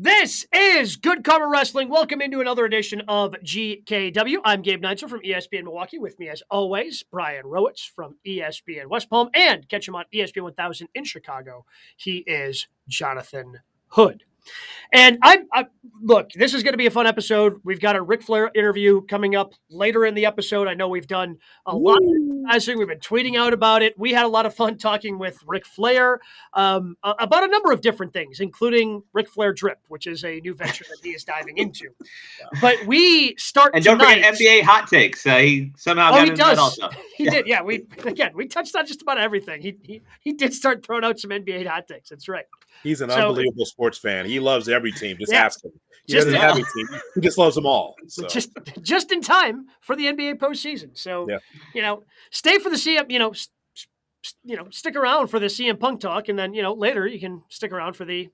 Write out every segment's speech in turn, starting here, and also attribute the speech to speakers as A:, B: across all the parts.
A: This is Good Karma Wrestling. Welcome into another edition of GKW. I'm Gabe Neitzel from ESPN Milwaukee. With me, as always, Brian Rowitz from ESPN West Palm. And catch him on ESPN 1000 in Chicago. He is Jonathan Hood. And I look, this is going to be a fun episode. We've got a Ric Flair interview coming up later in the episode. I know we've done a lot of advertising. We've been tweeting out about it. We had a lot of fun talking with Ric Flair about a number of different things, including Ric Flair Drip, which is a new venture that he is diving into. But we start
B: and
A: tonight.
B: Don't forget NBA hot takes. He somehow got into that also.
A: He did. Yeah, we touched on just about everything. He did start throwing out some NBA hot takes. That's right.
C: He's an unbelievable sports fan. He loves every team. Just ask him. He doesn't have a team. He just loves them all. So.
A: Just in time for the NBA postseason. So, stay for the CM, stick around for the CM Punk talk. And then, later you can stick around for the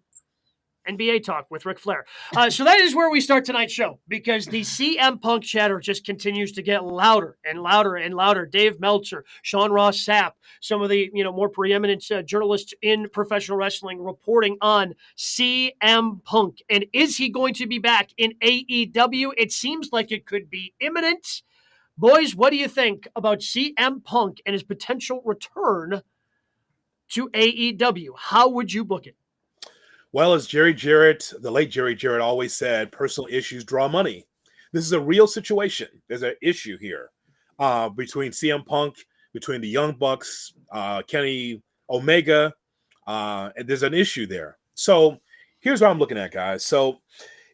A: NBA talk with Ric Flair. So that is where we start tonight's show, because the CM Punk chatter just continues to get louder and louder and louder. Dave Meltzer, Sean Ross Sapp, some of the more preeminent journalists in professional wrestling reporting on CM Punk. And is he going to be back in AEW? It seems like it could be imminent. Boys, what do you think about CM Punk and his potential return to AEW? How would you book it?
C: Well, as the late Jerry Jarrett always said, personal issues draw money. This is a real situation. There's an issue here between CM Punk, between the Young Bucks, Kenny Omega, and there's an issue there. So here's what I'm looking at, guys. So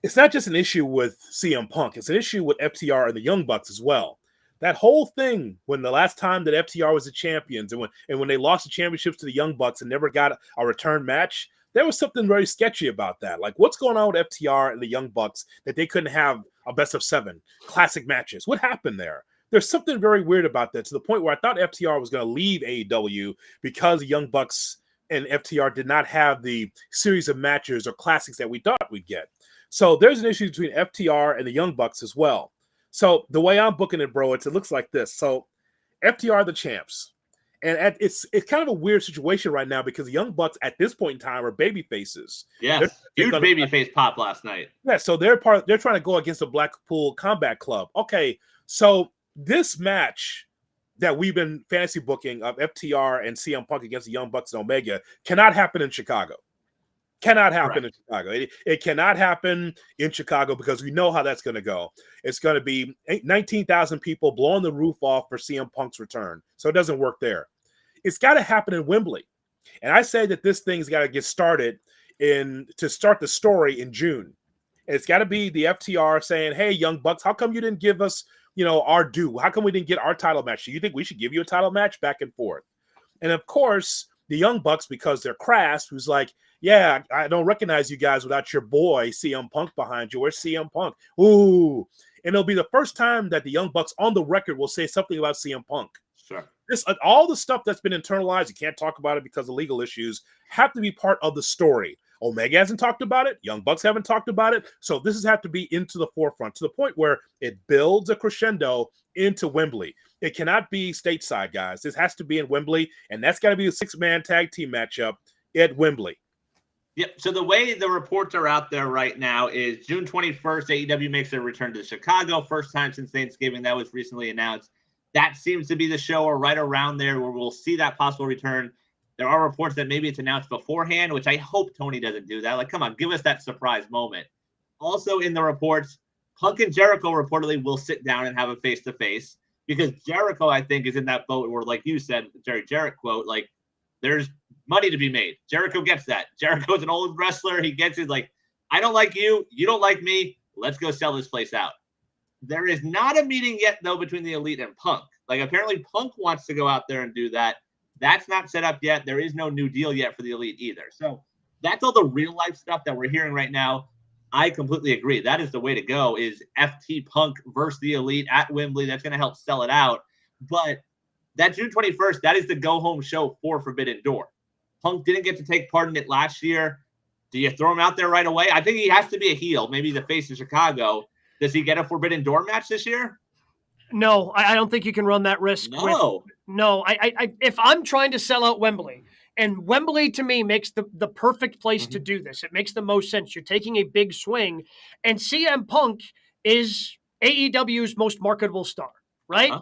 C: it's not just an issue with CM Punk. It's an issue with FTR and the Young Bucks as well. That whole thing, when the last time that FTR was the champions and when they lost the championships to the Young Bucks and never got a return match, there was something very sketchy about that. Like, what's going on with FTR and the Young Bucks that they couldn't have a best of 7 classic matches? What happened there? There's something very weird about that, to the point where I thought FTR was going to leave AEW because the Young Bucks and FTR did not have the series of matches or classics that we thought we'd get. So there's an issue between FTR and the Young Bucks as well. So the way I'm booking it, bro, it looks like this. So FTR are the champs. And it's kind of a weird situation right now because the Young Bucks at this point in time are baby faces.
B: Yeah, huge baby face pop last night.
C: Yeah, so they're trying to go against the Blackpool Combat Club. Okay, so this match that we've been fantasy booking of FTR and CM Punk against the Young Bucks and Omega cannot happen in Chicago. Cannot happen in Chicago. It cannot happen in Chicago because we know how that's going to go. It's going to be 19,000 people blowing the roof off for CM Punk's return. So it doesn't work there. It's got to happen in Wembley. And I say that this thing's got to get started to start the story in June. And it's got to be the FTR saying, hey, Young Bucks, how come you didn't give us, our due? How come we didn't get our title match? Do you think we should give you a title match? Back and forth. And of course, the Young Bucks, because they're crass, who's like, yeah, I don't recognize you guys without your boy CM Punk behind you. Where's CM Punk? Ooh. And it'll be the first time that the Young Bucks on the record will say something about CM Punk.
B: Sure.
C: All the stuff that's been internalized, you can't talk about it because of legal issues, have to be part of the story. Omega hasn't talked about it. Young Bucks haven't talked about it. So this has to be into the forefront to the point where it builds a crescendo into Wembley. It cannot be stateside, guys. This has to be in Wembley, and that's got to be a 6-man tag team matchup at Wembley.
B: Yep. So the way the reports are out there right now is June 21st, AEW makes their return to Chicago. First time since Thanksgiving. That was recently announced. That seems to be the show or right around there where we'll see that possible return. There are reports that maybe it's announced beforehand, which I hope Tony doesn't do that. Like, come on, give us that surprise moment. Also in the reports, Punk and Jericho reportedly will sit down and have a face-to-face because Jericho, I think, is in that boat where, like you said, Jerry Jarrett quote, like, there's money to be made. Jericho gets that. Jericho's an old wrestler. He gets it. Like, I don't like you. You don't like me. Let's go sell this place out. There is not a meeting yet, though, between the Elite and Punk. Like, apparently Punk wants to go out there and do that. That's not set up yet. There is no new deal yet for the Elite either. So that's all the real-life stuff that we're hearing right now. I completely agree. That is the way to go, is FT Punk versus the Elite at Wembley. That's going to help sell it out. But that June 21st, that is the go-home show for Forbidden Door. Punk didn't get to take part in it last year. Do you throw him out there right away? I think he has to be a heel, maybe the face of Chicago. Does he get a Forbidden Door match this year?
A: No, I don't think you can run that risk.
B: No.
A: I if I'm trying to sell out Wembley And Wembley, to me, makes the perfect place to do this. It makes the most sense. You're taking a big swing, and CM Punk is AEW's most marketable star, right?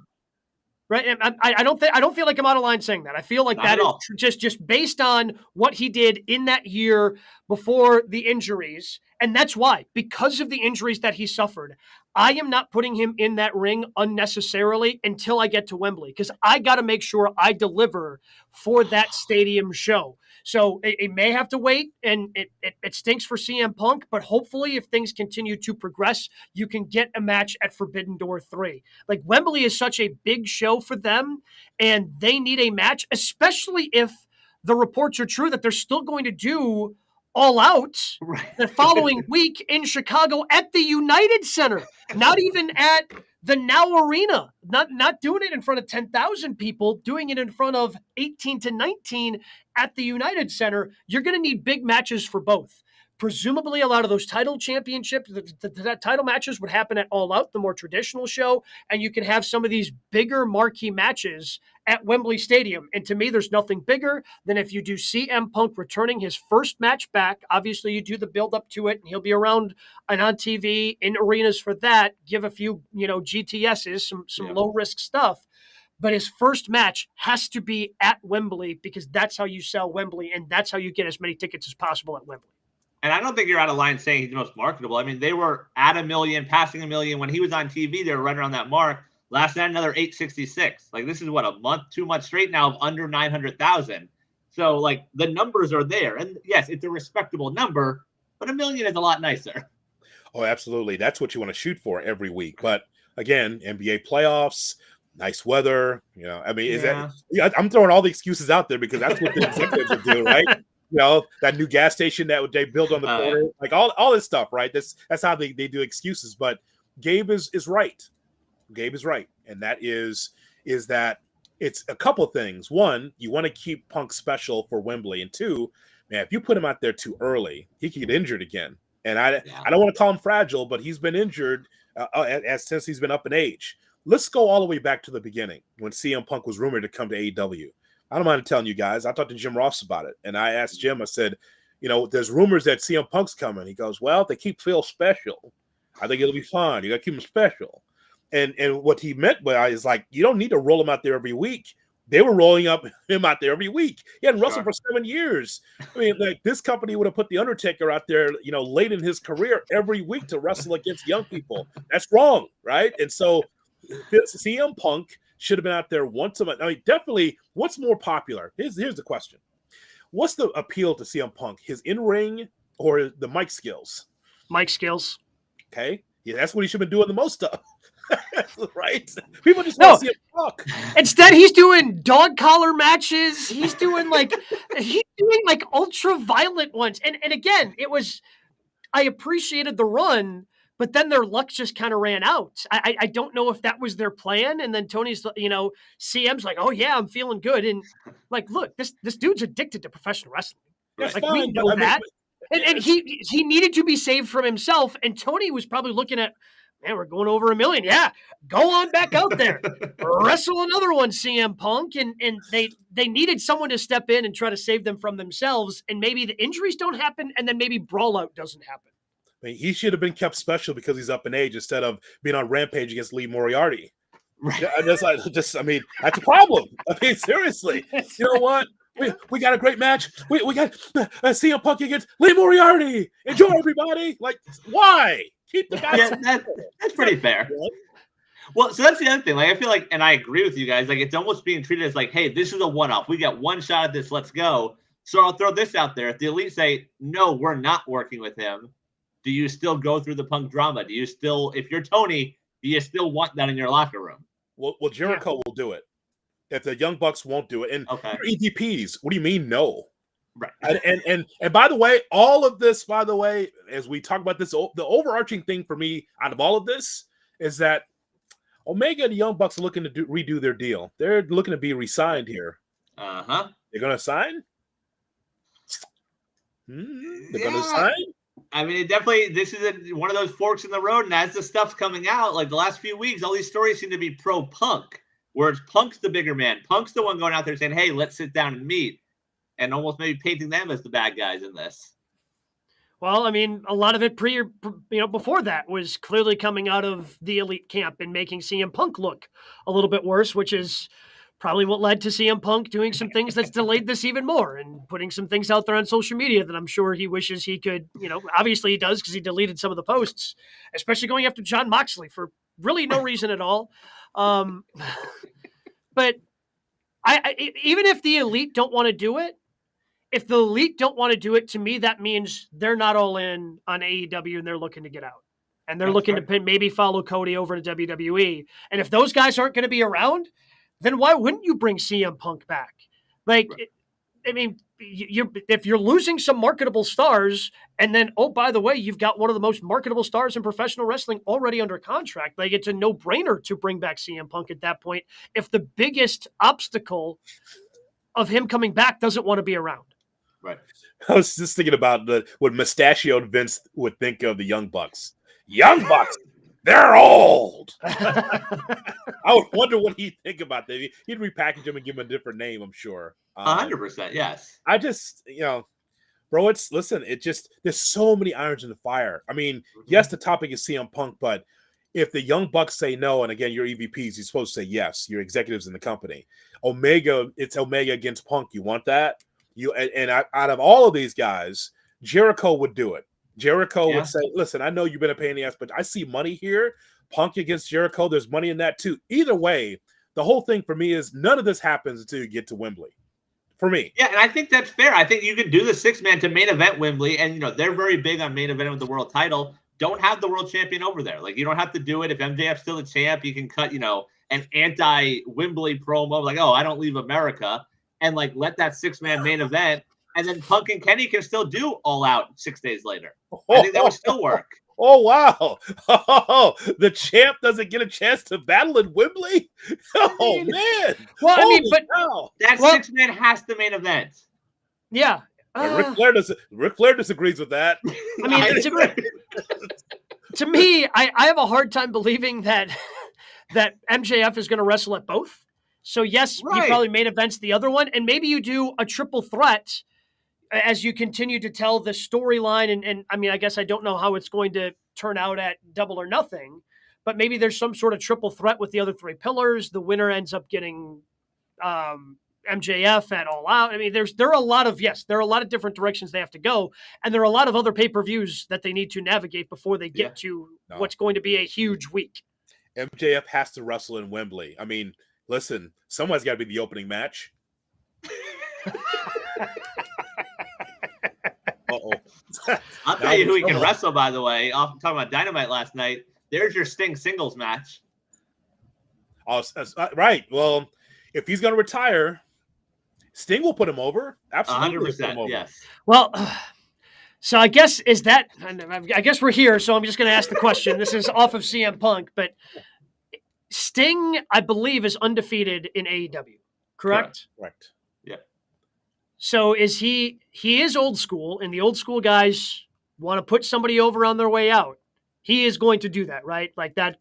A: Right. And I don't feel like I'm out of line saying that. I feel like
B: Not
A: that
B: at
A: is
B: all.
A: just based on what he did in that year before the injuries. And that's why, because of the injuries that he suffered, I am not putting him in that ring unnecessarily until I get to Wembley, because I got to make sure I deliver for that stadium show. So it may have to wait, and it stinks for CM Punk, but hopefully if things continue to progress, you can get a match at Forbidden Door 3. Like, Wembley is such a big show for them, and they need a match, especially if the reports are true that they're still going to do All Out the following week in Chicago at the United Center, not even at the Now Arena, not doing it in front of 10,000 people, doing it in front of 18 to 19 at the United Center. You're going to need big matches for both. Presumably, a lot of those title championships, the title matches would happen at All Out, the more traditional show, and you can have some of these bigger marquee matches at Wembley Stadium. And to me, there's nothing bigger than if you do CM Punk returning his first match back. Obviously, you do the build up to it, and he'll be around and on TV in arenas for that. Give a few, GTSs, some low risk stuff. But his first match has to be at Wembley, because that's how you sell Wembley, and that's how you get as many tickets as possible at Wembley.
B: And I don't think you're out of line saying he's the most marketable. I mean, they were at 1 million, passing 1 million. When he was on TV, they were right around that mark. Last night, another 866. Like, this is what, a month, 2 months straight now of under 900,000. So, like, the numbers are there. And yes, it's a respectable number, but 1 million is a lot nicer.
C: Oh, absolutely. That's what you want to shoot for every week. But again, NBA playoffs, nice weather. I mean, is that? I'm throwing all the excuses out there because that's what the executives will do, right? That new gas station that they build on the corner, like all this stuff, right? That's how they do excuses. But Gabe is right. Gabe is right, and that is that it's a couple of things. One, you want to keep Punk special for Wembley, and two, man, if you put him out there too early, he could get injured again. And I don't want to call him fragile, but he's been injured since he's been up in age. Let's go all the way back to the beginning when CM Punk was rumored to come to AEW. I don't mind telling you guys. I talked to Jim Ross about it, and I asked Jim. I said, there's rumors that CM Punk's coming. He goes, well, if they keep Phil special, I think it'll be fine. You got to keep him special. And what he meant by is, like, you don't need to roll him out there every week. They were rolling him out there every week. He hadn't wrestled for 7 years. I mean, like, this company would have put The Undertaker out there, late in his career every week to wrestle against young people. That's wrong, right? And so CM Punk should have been out there once a month. I mean, definitely, what's more popular? Here's the question. What's the appeal to CM Punk? His in-ring or the mic skills?
A: Mic skills.
C: Okay. Yeah, that's what he should have been doing the most of. Right? People just want to see him talk.
A: Instead, he's doing dog collar matches. He's doing like ultra violent ones. And again, I appreciated the run, but then their luck just kind of ran out. I don't know if that was their plan. And then Tony's, CM's like, oh yeah, I'm feeling good. And like, look, this dude's addicted to professional wrestling.
C: That's
A: like,
C: fine,
A: we know that. And he needed to be saved from himself. And Tony was probably looking at, man, we're going over 1 million. Yeah, go on back out there. Wrestle another one, CM Punk. And they needed someone to step in and try to save them from themselves. And maybe the injuries don't happen, and then maybe Brawl Out doesn't happen.
C: I mean, he should have been kept special because he's up in age instead of being on Rampage against Lee Moriarty. Right. That's a problem. I mean, seriously. You know what? We got a great match. We got CM Punk against Lee Moriarty. Enjoy, everybody. Like, why? Keep the guys.
B: Yeah, that's pretty fair. Well, so that's the other thing. Like, I feel like, and I agree with you guys, like, it's almost being treated as like, hey, this is a one-off. We got one shot at this. Let's go. So I'll throw this out there. If the Elite say, no, we're not working with him, do you still go through the Punk drama? Do you still, if you're Tony, do you still want that in your locker room?
C: Well, Jericho will do it. If the Young Bucks won't do it. And EDPs, what do you mean no?
B: Right.
C: And by the way, all of this, by the way, as we talk about this, the overarching thing for me out of all of this is that Omega and the Young Bucks are looking to redo their deal. They're looking to be re-signed here.
B: Uh-huh.
C: They're going to sign? They're going to sign?
B: I mean, this is one of those forks in the road. And as the stuff's coming out, like the last few weeks, all these stories seem to be pro-Punk, where it's Punk's the bigger man. Punk's the one going out there saying, hey, let's sit down and meet. and almost maybe painting them as the bad guys in this.
A: Well, I mean, a lot of it before that was clearly coming out of the Elite camp and making CM Punk look a little bit worse, which is probably what led to CM Punk doing some things that's delayed this even more and putting some things out there on social media that I'm sure he wishes he could, obviously he does because he deleted some of the posts, especially going after Jon Moxley for really no reason at all. But I even if the Elite don't want to do it, if the Elite don't want to do it, to me, that means they're not all in on AEW and they're looking to get out. And they're looking to maybe follow Cody over to WWE. And if those guys aren't going to be around, then why wouldn't you bring CM Punk back? If you're losing some marketable stars, and then, oh, by the way, you've got one of the most marketable stars in professional wrestling already under contract, it's a no-brainer to bring back CM Punk at that point if the biggest obstacle of him coming back doesn't want to be around.
B: Right.
C: I was just thinking about what mustachioed Vince would think of the Young Bucks. Young Bucks, they're old. I would wonder what he'd think about that. He'd repackage them and give them a different name, I'm sure.
B: 100%, yes.
C: I just, bro, listen, there's so many irons in the fire. I mean, yes, the topic is CM Punk, but if the Young Bucks say no, and again, you're EVPs, you're supposed to say yes, you're executives in the company. It's Omega against Punk. You want that? Out of all of these guys, Jericho would do it. Jericho would say, listen, I know you've been a pain in the ass, but I see money here. Punk against Jericho, there's money in that too. Either way, the whole thing for me is none of this happens until you get to Wembley. For me.
B: Yeah, and I think that's fair. I think you could do the 6-man to main event Wembley, and they're very big on main event with the world title. Don't have the world champion over there. You don't have to do it. If MJF's still the champ, you can cut, an anti-Wembley promo, I don't leave America. And let that 6-man main event, and then Punk and Kenny can still do All Out 6 days later. I think that would still work.
C: Oh wow! Oh, the champ doesn't get a chance to battle in Wembley. Oh man!
A: Well,
B: that 6-man has the main event.
A: Yeah,
C: Ric Flair disagrees with that.
A: I mean, to me, I have a hard time believing that MJF is going to wrestle at both. So yes, you probably main events the other one, and maybe you do a triple threat as you continue to tell the storyline. And I mean, I guess I don't know how it's going to turn out at Double or Nothing, but maybe there's some sort of triple threat with the other 3 pillars. The winner ends up getting MJF at All Out. I mean, there are a lot of different directions they have to go, and there are a lot of other pay-per-views that they need to navigate before they get to what's going to be a huge week.
C: MJF has to wrestle in Wembley. I mean, listen, someone's got to be the opening match. Uh-oh.
B: I'll tell you who he can wrestle, by the way. Talking about Dynamite last night. There's your Sting singles match.
C: Oh, right. Well, if he's going to retire, Sting will put him over. Absolutely.
B: 100%, yes.
A: Well, so I guess I guess we're here, so I'm just going to ask the question. This is off of CM Punk, but Sting, I believe, is undefeated in AEW, correct?
C: Correct.
B: Yeah.
A: So he is old school, and the old school guys want to put somebody over on their way out. He is going to do that, right? Like that.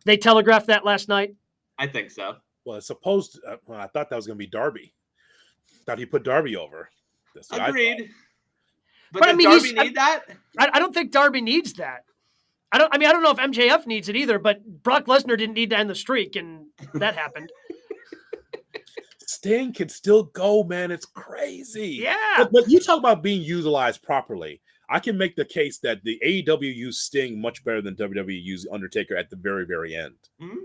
A: They telegraphed that last night.
B: I think so.
C: Well, it's supposed to, I thought that was going to be Darby. Thought he put Darby over.
B: Agreed. But does Darby need that?
A: I don't think Darby needs that. I don't know if MJF needs it either, but Brock Lesnar didn't need to end the streak, and that happened.
C: Sting can still go, man. It's crazy.
A: Yeah.
C: But you talk about being utilized properly. I can make the case that the AEW used Sting much better than WWE used Undertaker at the very, very end. Mm-hmm.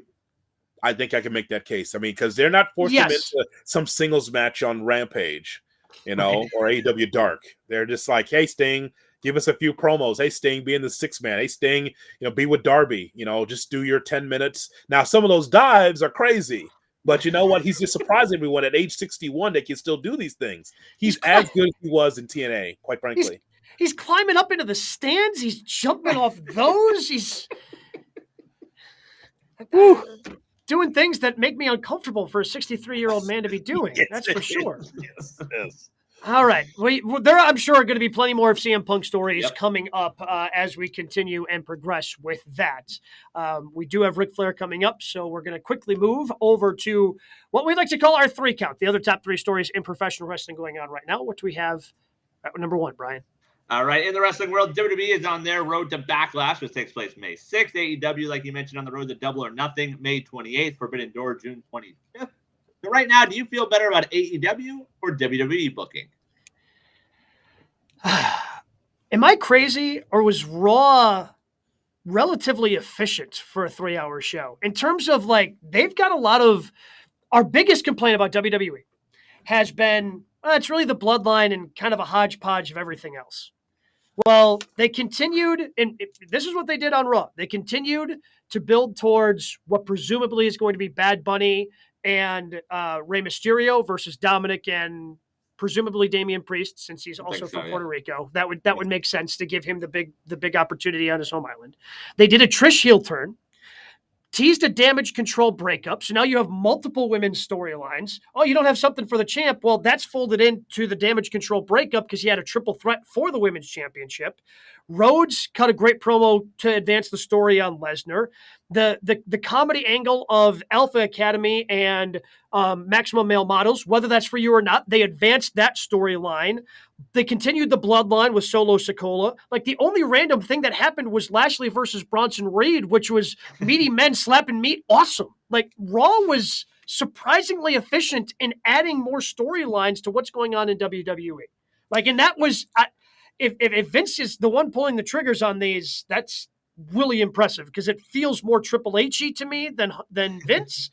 C: I think I can make that case. I mean, because they're not forcing him into some singles match on Rampage, or AEW Dark. They're just like, hey, Sting, give us a few promos. Hey, Sting, be in the 6-man. Hey, Sting, be with Darby. Just do your 10 minutes. Now, some of those dives are crazy. But you know what? He's just surprised everyone at age 61 that can still do these things. He's as good as he was in TNA, quite frankly.
A: He's climbing up into the stands. He's jumping off those. He's doing things that make me uncomfortable for a 63-year-old man to be doing. That's for sure.
C: Yes.
A: All right. There, I'm sure, are going to be plenty more of CM Punk stories
B: Yep.
A: coming up as we continue and progress with that. We do have Ric Flair coming up, so we're going to quickly move over to what we like to call our 3 count, the other top 3 stories in professional wrestling going on right now. What do we have at number 1, Brian?
B: All right. In the wrestling world, WWE is on their road to Backlash, which takes place May 6th. AEW, like you mentioned, on the road to Double or Nothing, May 28th. Forbidden Door, June 25th. So right now, do you feel better about AEW or WWE booking?
A: Am I crazy, or was Raw relatively efficient for a 3-hour show? In terms of, like, they've got a lot of... Our biggest complaint about WWE has been, it's really the bloodline and kind of a hodgepodge of everything else. Well, they continued, and this is what they did on Raw. They continued to build towards what presumably is going to be Bad Bunny and Rey Mysterio versus Dominic and presumably Damian Priest, since he's also from Puerto Rico. That would make sense to give him the big opportunity on his home island. They did a Trish heel turn, teased a Damage Control breakup. So now you have multiple women's storylines. Oh, you don't have something for the champ. Well, that's folded into the Damage Control breakup because he had a triple threat for the women's championship. Rhodes cut a great promo to advance the story on Lesnar. The comedy angle of Alpha Academy and Maximum Male Models, whether that's for you or not, they advanced that storyline. They continued the bloodline with Solo Sikoa. Like, the only random thing that happened was Lashley versus Bronson Reed, which was meaty men slapping meat. Awesome. Like, Raw was surprisingly efficient in adding more storylines to what's going on in WWE. Like, and that was, if Vince is the one pulling the triggers on these, that's really impressive because it feels more Triple H-y to me than Vince.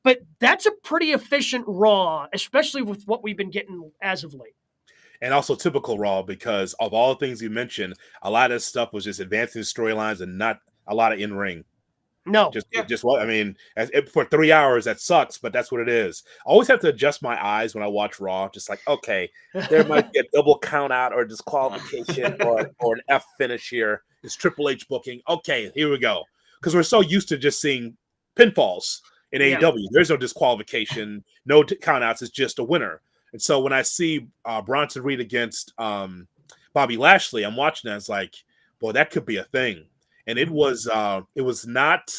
A: But that's a pretty efficient Raw, especially with what we've been getting as of late.
C: And also typical Raw, because of all the things you mentioned, a lot of this stuff was just advancing storylines and not a lot of in-ring.
A: No.
C: Just what I mean, for 3 hours, that sucks, but that's what it is. I always have to adjust my eyes when I watch Raw, just like, okay, there might be a double count out or disqualification or an F finish here. It's Triple H booking. Okay, here we go. Because we're so used to just seeing pinfalls in AEW. There's no disqualification, no count outs. It's just a winner. And so when I see Bronson Reed against Bobby Lashley, I'm watching that. It's like, boy, that could be a thing. And it was not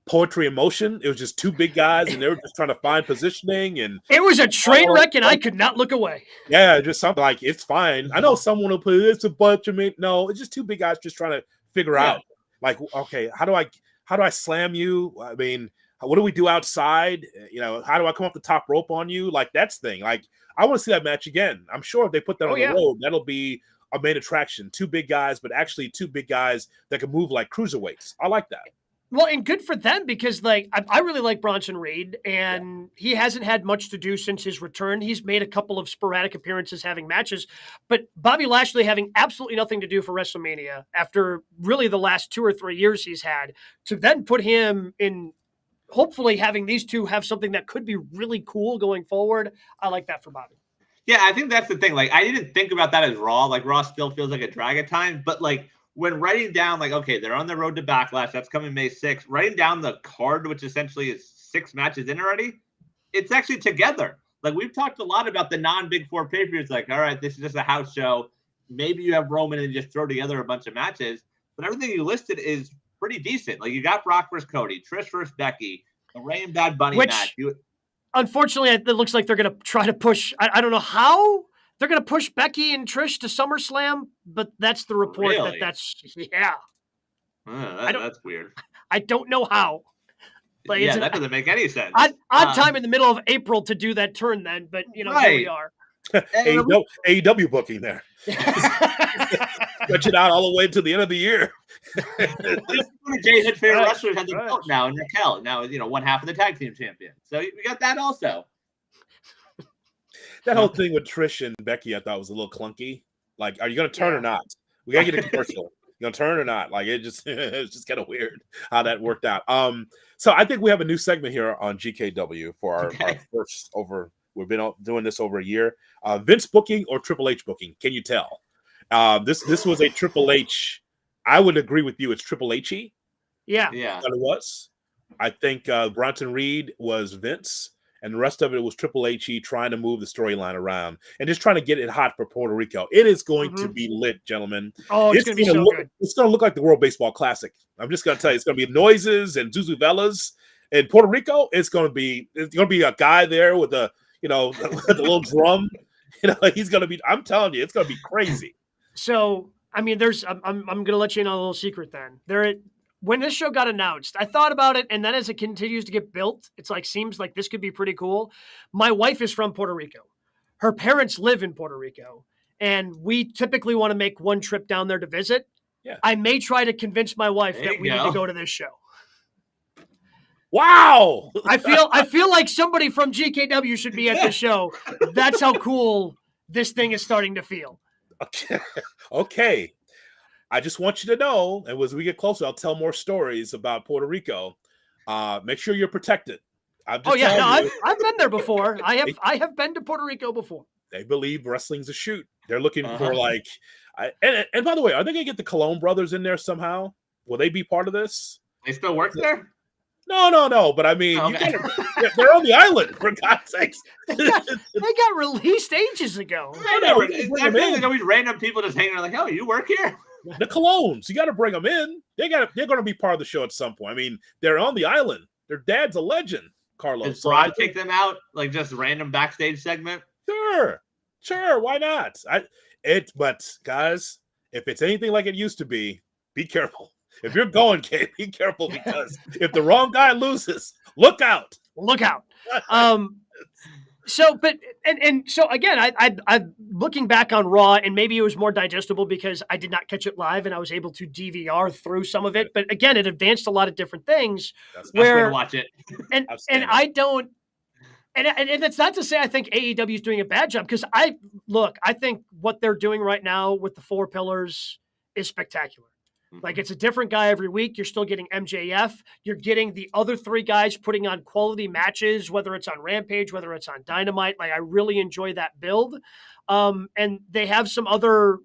C: poetry in motion. It was just 2 big guys, and they were just trying to find positioning. And
A: it was a train wreck, and I could not look away.
C: Yeah, just something like, it's fine. I know someone will put it's a bunch of me. No, it's just 2 big guys just trying to figure out, like, okay, how do I slam you? I mean, what do we do outside? You know, how do I come up the top rope on you? Like, that's the thing. Like, I want to see that match again. I'm sure if they put that on the road, that'll be a main attraction. 2 big guys, but actually 2 big guys that can move like cruiserweights. I like that.
A: Well, and good for them because, like, I really like Bronson Reed, and he hasn't had much to do since his return. He's made a couple of sporadic appearances having matches, but Bobby Lashley having absolutely nothing to do for WrestleMania after really the last 2 or 3 years he's had, to then put him in, hopefully having these 2 have something that could be really cool going forward. I like that for Bobby.
B: Yeah, I think that's the thing. Like, I didn't think about that as Raw. Like, Raw still feels like a drag at times, but like, when writing down, like, okay, they're on the road to Backlash, that's coming May 6th, writing down the card, which essentially is 6 matches in already, it's actually together. Like, we've talked a lot about the non-Big Four pay-per-views, like, all right, this is just a house show. Maybe you have Roman and just throw together a bunch of matches, but everything you listed is pretty decent. Like, you got Brock versus Cody, Trish versus Becky, the Rey and Bad Bunny match.
A: Unfortunately, it looks like they're going to try to push, I don't know how they're going to push Becky and Trish to SummerSlam, but that's the report.
B: Really?
A: That's
B: that's weird.
A: I don't know how.
B: Like, that doesn't make any sense.
A: Odd time in the middle of April to do that turn then, but, you know, here we are.
C: AEW booking there. Stretch it out all the way to the end of the year.
B: JHood favorite wrestlers have the belt now, and Raquel now is, one half of the tag team champion. So we got that also.
C: That whole thing with Trish and Becky, I thought was a little clunky. Like, are you going to turn or not? We got to get a commercial. You going to turn or not? Like, it's just kind of weird how that worked out. So I think we have a new segment here on GKW for our first over. We've been doing this over a year. Vince booking or Triple H booking? Can you tell? This was a Triple H. I would agree with you. It's Triple H-y.
A: Yeah.
C: That's what it was. I think Bronson Reed was Vince, and the rest of it was Triple H trying to move the storyline around and just trying to get it hot for Puerto Rico. It is going to be lit, gentlemen.
A: Oh, it's going to be so good.
C: It's going to look like the World Baseball Classic. I'm just going to tell you, it's going to be noises and zuzuvelas. In Puerto Rico, it's going to be a guy there with a with a little drum. He's going to be. I'm telling you, it's going to be crazy.
A: So, I mean, I'm going to let you in on a little secret. Then when this show got announced, I thought about it, and then as it continues to get built, it's like seems like this could be pretty cool. My wife is from Puerto Rico. Her parents live in Puerto Rico, and we typically want to make one trip down there to visit.
C: Yeah.
A: I may try to convince my wife that we need to go to this show.
C: Wow.
A: I feel like somebody from GKW should be at the show. That's how cool this thing is starting to feel.
C: Okay. I just want you to know, and as we get closer, I'll tell more stories about Puerto Rico. Make sure you're protected.
A: I've been there before. I have been to Puerto Rico before.
C: They believe wrestling's a shoot. They're looking for and by the way, are they gonna get the Colon brothers in there somehow? Will they be part of this?
B: They still work there?
C: No. But I mean, they're on the island, for God's sakes.
A: They got released ages ago.
B: I feel like always random people just hanging around like, oh, you work here?
C: The Colones, you got to bring them in. They're going to be part of the show at some point. I mean, they're on the island. Their dad's a legend, Carlos.
B: Does Broad take them out, like just random backstage segment?
C: Sure. Why not? But guys, if it's anything like it used to be careful. If you're going, Gabe, be careful, because if the wrong guy loses, look out.
A: So again, I looking back on Raw, and maybe it was more digestible because I did not catch it live and I was able to DVR through some of it. But again, it advanced a lot of different things.
B: That's where to watch it.
A: And I don't. And it's not to say I think AEW is doing a bad job, because I think what they're doing right now with the 4 pillars is spectacular. Like, it's a different guy every week. You're still getting MJF. You're getting the other 3 guys putting on quality matches, whether it's on Rampage, whether it's on Dynamite. Like, I really enjoy that build. And they have some other,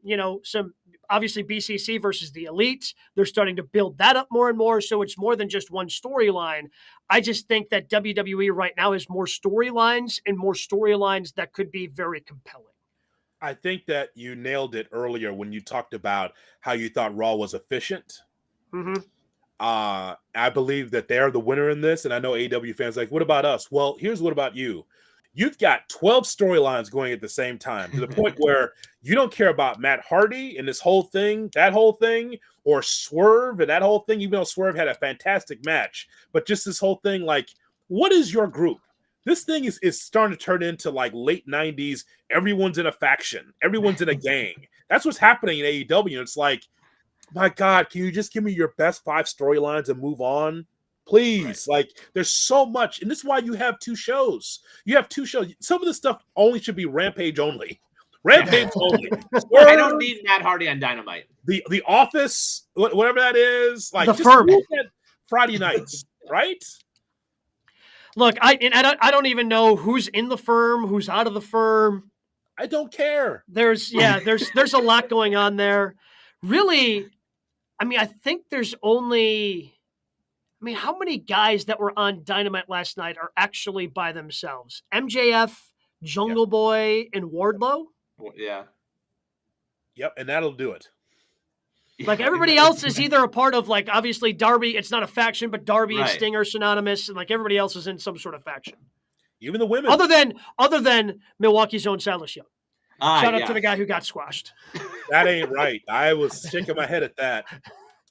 A: some obviously BCC versus the Elite. They're starting to build that up more and more. So it's more than just one storyline. I just think that WWE right now has more storylines that could be very compelling.
C: I think that you nailed it earlier when you talked about how you thought Raw was efficient.
A: Mm-hmm.
C: I believe that they're the winner in this, and I know AEW fans are like, what about us? Well, here's what about you. You've got 12 storylines going at the same time, to the point where you don't care about Matt Hardy and this whole thing, that whole thing, or Swerve and that whole thing, even though Swerve had a fantastic match. But just this whole thing, like, what is your group? This thing is starting to turn into like late 90s. Everyone's in a faction. Everyone's in a gang. That's what's happening in AEW. It's like, my God, can you just give me your best 5 storylines and move on? Please. Right. Like, there's so much. And this is why you have 2 shows. You have 2 shows. Some of the stuff only should be Rampage only. Rampage only.
B: I don't need Matt Hardy on Dynamite.
C: The Office, whatever that is. Like,
A: the
C: just
A: Firm.
C: Friday nights, right?
A: Look, I don't even know who's in the Firm, who's out of the Firm.
C: I don't care.
A: There's a lot going on there. Really, I mean, I think there's only, how many guys that were on Dynamite last night are actually by themselves? MJF, Jungle Boy, and Wardlow?
B: Yeah.
C: Yep, and that'll do it.
A: Like, everybody else is either a part of, like, obviously Darby, it's not a faction, but Darby and Sting are synonymous, and like everybody else is in some sort of faction.
C: Even the women.
A: Other than Milwaukee's own Silas Young. Shout out to the guy who got squashed.
C: That ain't right. I was shaking my head at that.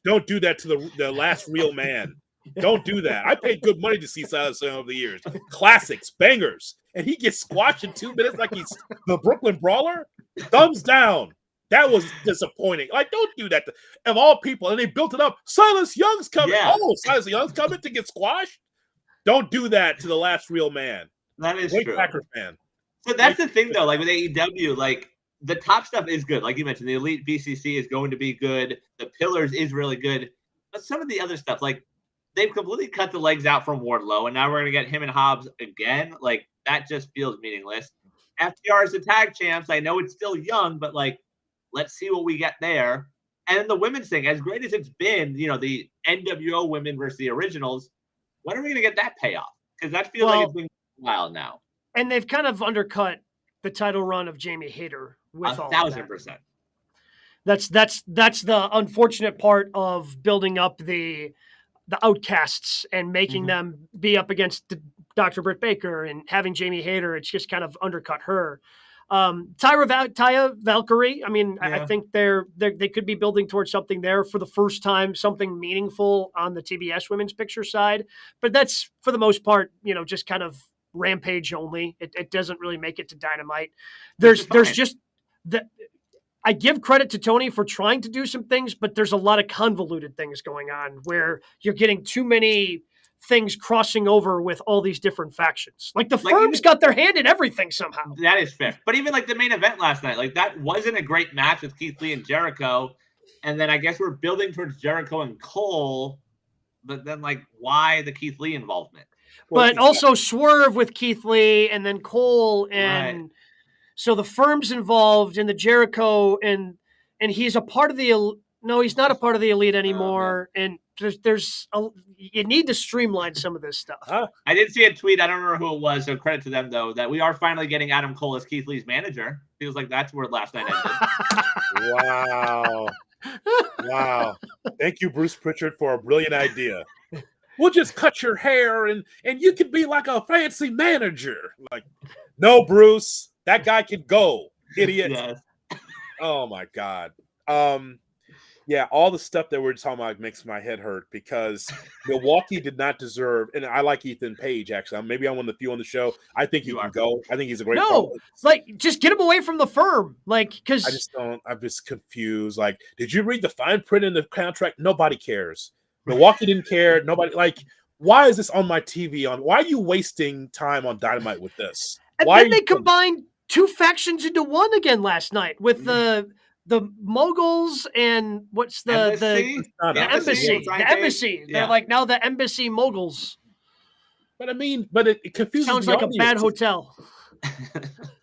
C: Don't do that to the last real man. Don't do that. I paid good money to see Silas Young over the years. Classics, bangers. And he gets squashed in 2 minutes like he's the Brooklyn Brawler? Thumbs down. That was disappointing. Like, don't do that of all people. And they built it up. Silas Young's coming. Yeah. Oh, Silas Young's coming to get squashed? Don't do that to the last real man.
B: That is
C: Great
B: true.
C: Packer fan.
B: So that's the thing, though. Like, with AEW, like, the top stuff is good. Like you mentioned, the Elite BCC is going to be good. The Pillars is really good. But some of the other stuff, like, they've completely cut the legs out from Wardlow, and now we're going to get him and Hobbs again. Like, that just feels meaningless. FTR is the tag champs. I know it's still young, but, like, let's see what we get there. And then the women's thing, as great as it's been, the NWO women versus the originals, when are we going to get that payoff? Because that feels like it's been while now.
A: And they've kind of undercut the title run of Jamie Hayter with all
B: 1,000%.
A: That's the unfortunate part of building up the outcasts and making them be up against Dr. Britt Baker and having Jamie Hayter. It's just kind of undercut her. Taya Valkyrie. I mean, I think they could be building towards something there for the first time, something meaningful on the TBS women's picture side. But that's for the most part, just kind of Rampage only. It doesn't really make it to Dynamite. There's just that. I give credit to Tony for trying to do some things, but there's a lot of convoluted things going on where you're getting too many things crossing over with all these different factions. Like the firms got their hand in everything somehow.
B: That is fair. But even like the main event last night, like that wasn't a great match with Keith Lee and Jericho. And then I guess we're building towards Jericho and Cole, but then like why the Keith Lee involvement?
A: But also Swerve with Keith Lee and then Cole and... Right. So the firm's involved in the Jericho and he's a part of the he's not a part of the Elite anymore. And you need to streamline some of this stuff.
B: I did see a tweet. I don't remember who it was. So credit to them though, that we are finally getting Adam Cole as Keith Lee's manager. Feels like that's where last night ended.
C: Wow. Thank you, Bruce Pritchard, for a brilliant idea. We'll just cut your hair and you could be like a fancy manager. Like, no, Bruce. That guy can go, idiot. Yes. Oh my God. Yeah, all the stuff that we're talking about makes my head hurt because Milwaukee did not deserve, and I like Ethan Page, actually. Maybe I'm one of the few on the show. I think he can go. I think he's a great
A: just get him away from the firm. Because
C: I'm just confused. Like, did you read the fine print in the contract? Nobody cares. Milwaukee didn't care. Nobody, why is this on my TV? Why are you wasting time on Dynamite with this?
A: And
C: why
A: then they combined two factions into one again last night with the Moguls and what's the embassy. The embassy. Yeah. They're like now the embassy Moguls.
C: But I mean, it confuses
A: Sounds like a bad hotel.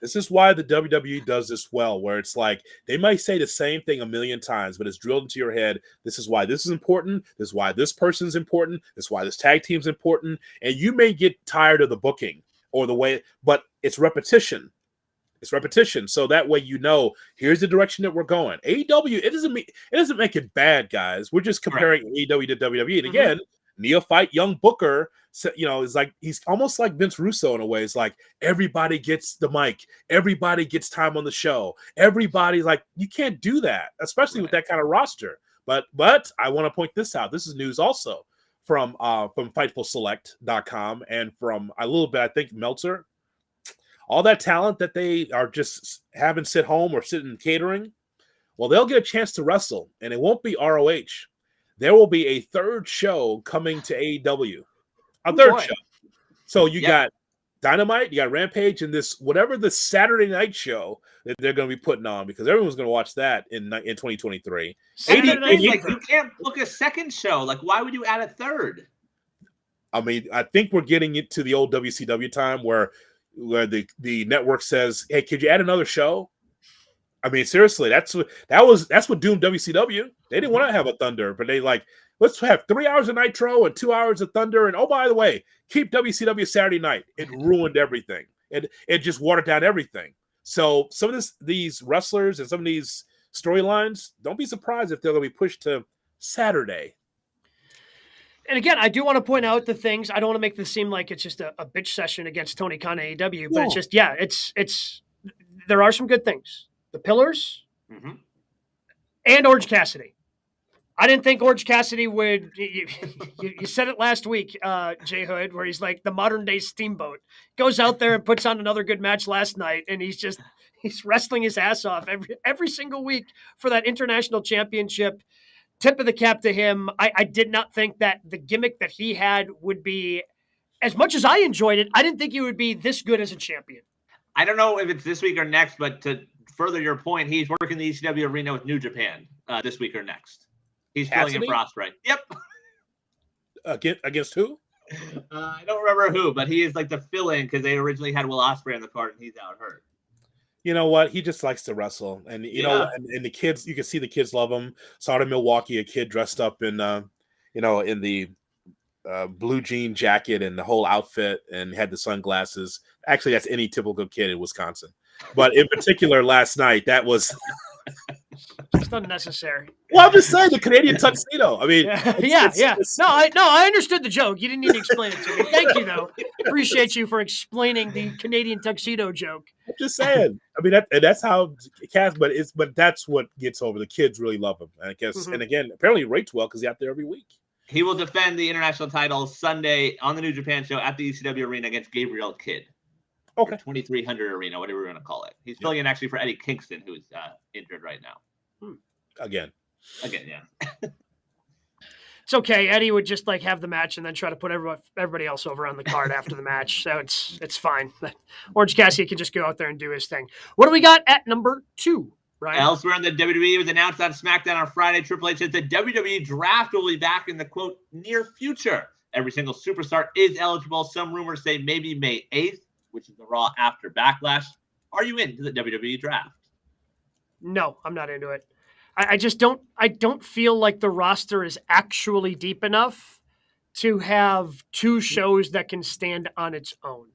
C: This is why the WWE does this well, where it's like they might say the same thing a million times, but it's drilled into your head. This is why this is important. This is why this person's important. This is why this tag team's important. And you may get tired of the booking or the way, but it's repetition. It's repetition. So that way, here's the direction that we're going. AEW, it doesn't make it bad, guys. We're just comparing AEW to WWE. And again, neophyte young Booker, is like, he's almost like Vince Russo in a way. It's like everybody gets the mic. Everybody gets time on the show. Everybody's like, you can't do that, especially with that kind of roster. But I want to point this out. This is news also from FightfulSelect.com and from a little bit, I think, Meltzer. All that talent that they are just having sit home or sit in catering, well, they'll get a chance to wrestle, and it won't be ROH. There will be a third show coming to AEW. A third show. So you got Dynamite, you got Rampage, and this whatever the Saturday night show that they're going to be putting on, because everyone's going to watch that in 2023.
B: You can't book a second show. Like, why would you add a third?
C: I mean, I think we're getting into the old WCW time where the network says, "Hey, could you add another show?" I mean, seriously, that's what doomed WCW. They didn't want to have a Thunder, but they let's have 3 hours of Nitro and 2 hours of Thunder, and oh, by the way, keep WCW Saturday night. It ruined everything. It just watered down everything. So some of these wrestlers and some of these storylines, don't be surprised if they're going to be pushed to Saturday.
A: And again, I do want to point out the things. I don't want to make this seem like it's just a bitch session against Tony Khan AEW, but it's just, it's there are some good things. The Pillars and Orange Cassidy. I didn't think Orange Cassidy would. You said it last week, JHood, where he's like the modern day Steamboat. Goes out there and puts on another good match last night, and he's wrestling his ass off every single week for that international championship. Tip of the cap to him. I did not think that the gimmick that he had would be, as much as I enjoyed it, I didn't think he would be this good as a champion.
B: I don't know if it's this week or next, but to further your point, he's working the ECW arena with New Japan this week or next. He's filling in for Ospreay. Yep.
C: Against who?
B: I don't remember who, but he is like the fill-in because they originally had Will Ospreay on the card and he's out hurt.
C: You know what? He just likes to wrestle, and and the kids. You can see the kids love him. Saw it in Milwaukee, a kid dressed up in, in the blue jean jacket and the whole outfit and had the sunglasses. Actually, that's any typical kid in Wisconsin. But in particular, last night, that was
A: just unnecessary.
C: Well, I'm just saying the Canadian tuxedo. I mean,
A: No, I understood the joke. You didn't need to explain it to me. Thank you, though. Appreciate you for explaining the Canadian tuxedo joke.
C: I'm just saying. I mean, that's how Cass. But that's what gets over. The kids really love him, I guess. And again, apparently rates well because he's out there every week.
B: He will defend the international title Sunday on the New Japan show at the ECW Arena against Gabriel Kidd.
C: Okay.
B: 2300 Arena, whatever we're going to call it. He's filling in actually for Eddie Kingston, who's injured right now.
C: Again,
B: yeah.
A: It's okay. Eddie would just have the match and then try to put everybody else over on the card after the match. So it's fine. Orange Cassidy can just go out there and do his thing. What do we got at number 2, Ryan?
B: Elsewhere in the WWE, it was announced on SmackDown on Friday, Triple H said the WWE Draft will be back in the, quote, near future. Every single superstar is eligible. Some rumors say maybe May 8th, which is the Raw after Backlash. Are you into the WWE Draft?
A: No, I'm not into it. I just don't. I don't feel like the roster is actually deep enough to have 2 shows that can stand on its own.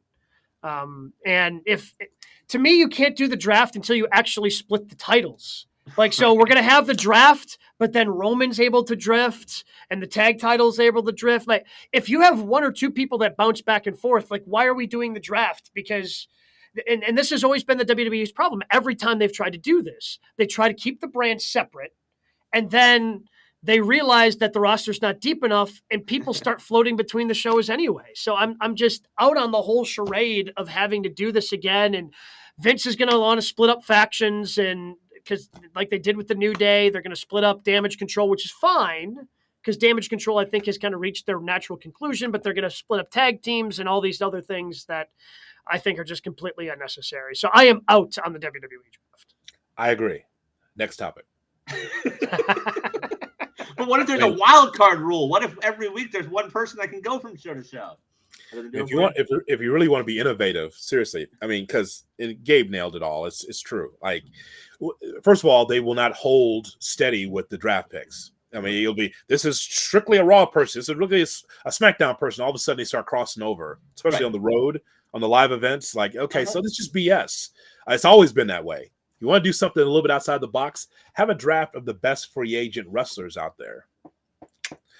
A: And to me, you can't do the draft until you actually split the titles. So we're going to have the draft, but then Roman's able to drift and the tag title's able to drift. If you have 1 or 2 people that bounce back and forth, why are we doing the draft? Because, and this has always been the WWE's problem. Every time they've tried to do this, they try to keep the brand separate, and then they realize that the roster's not deep enough and people start floating between the shows anyway. So I'm just out on the whole charade of having to do this again. And Vince is going to want to split up factions, and because like they did with the New Day, they're going to split up Damage Control, which is fine because Damage Control, I think, has kind of reached their natural conclusion, but they're going to split up tag teams and all these other things that I think are just completely unnecessary. So I am out on the WWE Draft.
C: I agree. Next topic.
B: But what if there's a wild card rule? What if every week there's one person that can go from show to show?
C: If you really want to be innovative, seriously, I mean, because Gabe nailed it all. It's true. First of all, they will not hold steady with the draft picks. I mean, this is strictly a Raw person. This is really a SmackDown person. All of a sudden, they start crossing over, especially on the road, on the live events. So this is just BS. It's always been that way. You want to do something a little bit outside the box, have a draft of the best free agent wrestlers out there.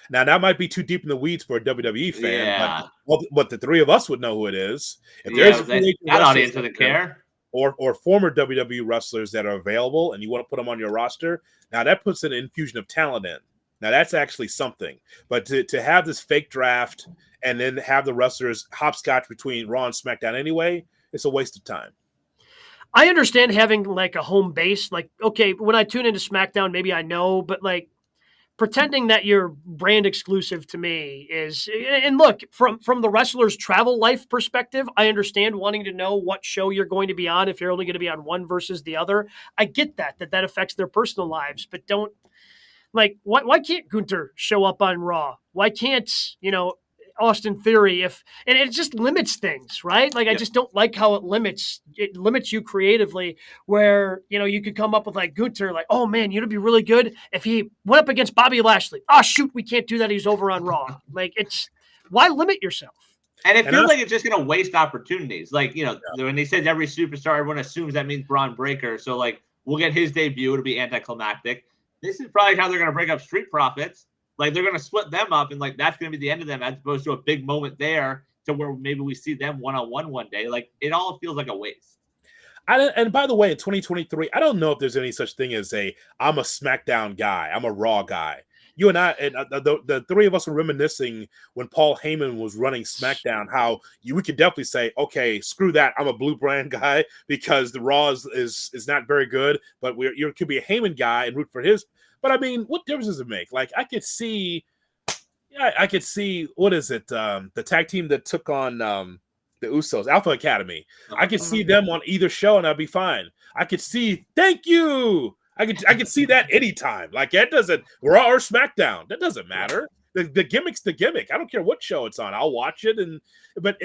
C: Now, that might be too deep in the weeds for a WWE fan, but the 3 of us would know who it is. If there's
B: that audience doesn't care.
C: Or former WWE wrestlers that are available and you want to put them on your roster, now that puts an infusion of talent in. Now, that's actually something. But to have this fake draft and then have the wrestlers hopscotch between Raw and SmackDown anyway, it's a waste of time.
A: I understand having a home base. Okay, when I tune into SmackDown, maybe I know, but pretending that you're brand exclusive to me is, and look, from the wrestler's travel life perspective, I understand wanting to know what show you're going to be on if you're only going to be on one versus the other. I get that affects their personal lives, but don't why can't Gunther show up on Raw? Why can't, Austin Theory and it just limits things, right? I just don't like how it limits you creatively where, you could come up with Gunther, oh man, you'd be really good if he went up against Bobby Lashley. Oh shoot, we can't do that. He's over on Raw. Why limit yourself?
B: And it feels like it's just going to waste opportunities. When they said every superstar, everyone assumes that means Braun Breaker. So we'll get his debut. It'll be anticlimactic. This is probably how they're going to break up Street Profits. They're going to split them up, and that's going to be the end of them, as opposed to a big moment there to where maybe we see them one-on-one one day. It all feels like a waste.
C: And by the way, in 2023, I don't know if there's any such thing as I'm a SmackDown guy, I'm a Raw guy. You and I, and the 3 of us were reminiscing when Paul Heyman was running SmackDown, how we could definitely say, okay, screw that, I'm a Blue Brand guy because the Raw is not very good, but you could be a Heyman guy and root for his. But I mean, what difference does it make? I could see, what is it? The tag team that took on the Usos, Alpha Academy. I could see them on either show and I'd be fine. I could see, thank you. I could see that anytime. That doesn't, Raw or SmackDown, that doesn't matter. The gimmick's the gimmick. I don't care what show it's on. I'll watch it. But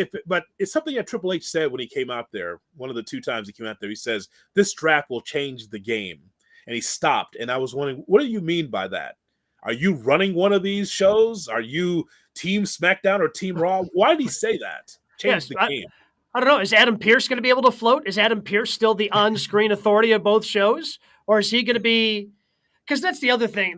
C: it's something that Triple H said when he came out there. One of the 2 times he came out there, he says, this draft will change the game. And he stopped. And I was wondering, what do you mean by that? Are you running one of these shows? Are you Team SmackDown or Team Raw? Why did he say that? Change the game.
A: I don't know. Is Adam Pearce going to be able to float? Is Adam Pearce still the on-screen authority of both shows? Or is he going to be – because that's the other thing.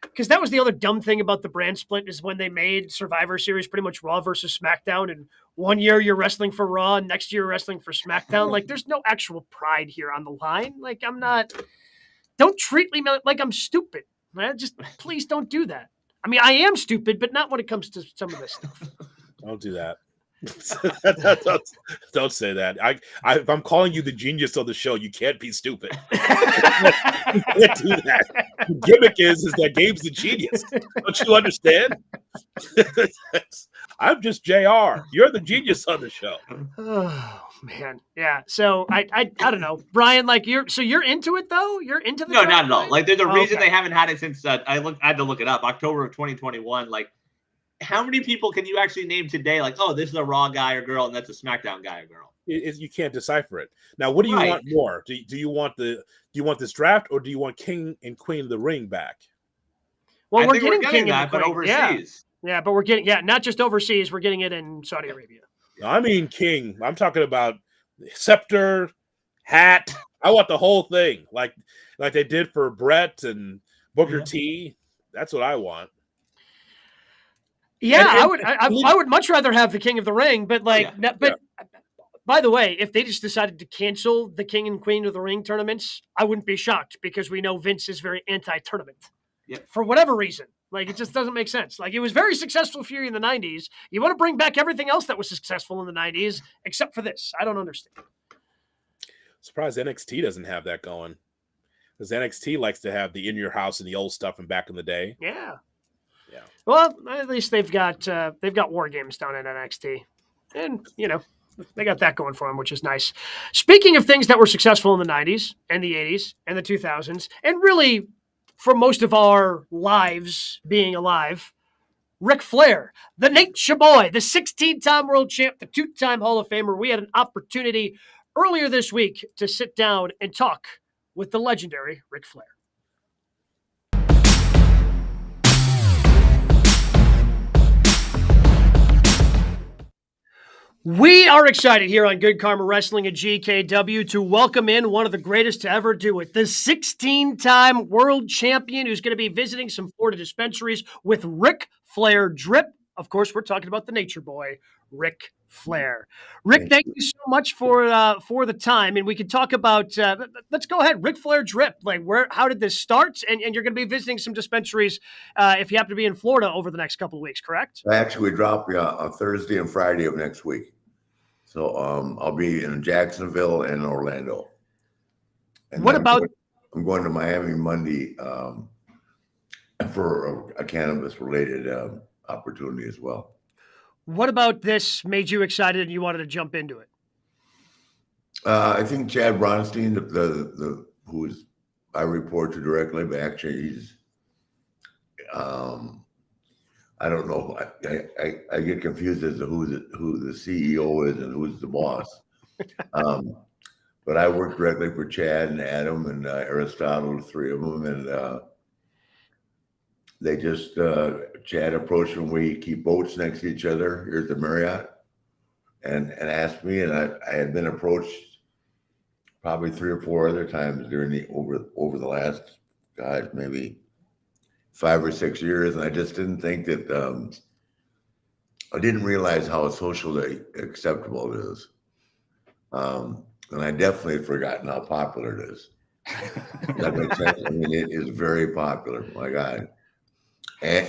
A: Because that was the other dumb thing about the brand split is when they made Survivor Series pretty much Raw versus SmackDown, and one year you're wrestling for Raw, and next year you're wrestling for SmackDown. Like, there's no actual pride here on the line. Like, I'm not – don't treat me like I'm stupid. Man. Just please don't do that. I mean, I am stupid, but not when it comes to some of this stuff.
C: Don't do that. don't say that. If I'm calling you the genius of the show, you can't be stupid. You can't do that. The gimmick is that Gabe's the genius. Don't you understand? I'm just JR. You're the genius on the show.
A: Oh man, yeah. So I don't know, Brian. Like you're into it though. You're into the
B: no, not at all.
A: Right?
B: Like there's a reason they haven't had it since I had to look it up. October of 2021. Like. How many people can you actually name today? Like, oh, this is a Raw guy or girl, and that's a SmackDown guy or girl.
C: You can't decipher it. Now, what do you want more? Do you want this draft, or do you want King and Queen of the Ring back?
A: Well, we're getting King
B: that, but overseas.
A: Yeah, but we're getting not just overseas. We're getting it in Saudi Arabia.
C: I mean, King. I'm talking about scepter, hat. I want the whole thing, like they did for Brett and Booker T. That's what I want.
A: Yeah, I would much rather have the King of the Ring, but by the way, if they just decided to cancel the King and Queen of the Ring tournaments, I wouldn't be shocked because we know Vince is very anti-tournament for whatever reason. Like it just doesn't make sense. Like it was very successful for you in the 90s. You want to bring back everything else that was successful in the 90s except for this. I don't understand.
C: Surprised NXT doesn't have that going. Because NXT likes to have the in your house and the old stuff from back in the day.
A: Yeah. Yeah. Well, at least they've got War Games down in NXT, and they got that going for them, which is nice. Speaking of things that were successful in the 90s and the 80s and the 2000s, and really for most of our lives being alive, Ric Flair, the Nature Boy, the 16-time world champ, the 2-time Hall of Famer. We had an opportunity earlier this week to sit down and talk with the legendary Ric Flair. We are excited here on Good Karma Wrestling at GKW to welcome in one of the greatest to ever do it, the 16-time world champion who's going to be visiting some Florida dispensaries with Ric Flair Drip. Of course, we're talking about the Nature Boy, Ric Flair. Rick, thank you so much for the time, and we can talk about. Let's go ahead, Ric Flair Drip. Like, how did this start? And you're going to be visiting some dispensaries if you happen to be in Florida over the next couple of weeks, correct?
D: Actually, we drop on Thursday and Friday of next week. So I'll be in Jacksonville and Orlando. And I'm going to Miami Monday for a cannabis-related opportunity as well.
A: What about this made you excited and you wanted to jump into it?
D: I think Chad Bronstein, who's I report to directly, but actually he's I don't know. I get confused as to who the CEO is and who's the boss. But I work directly for Chad and Adam and Aristotle, the three of them, and they just Chad approached when we keep boats next to each other here at the Marriott, and asked me, and I had been approached probably 3 or 4 other times during over the last maybe 5 or 6 years, and I just didn't think that I didn't realize how socially acceptable it is, and I definitely had forgotten how popular it is. That makes sense. I mean, it is very popular. My God. And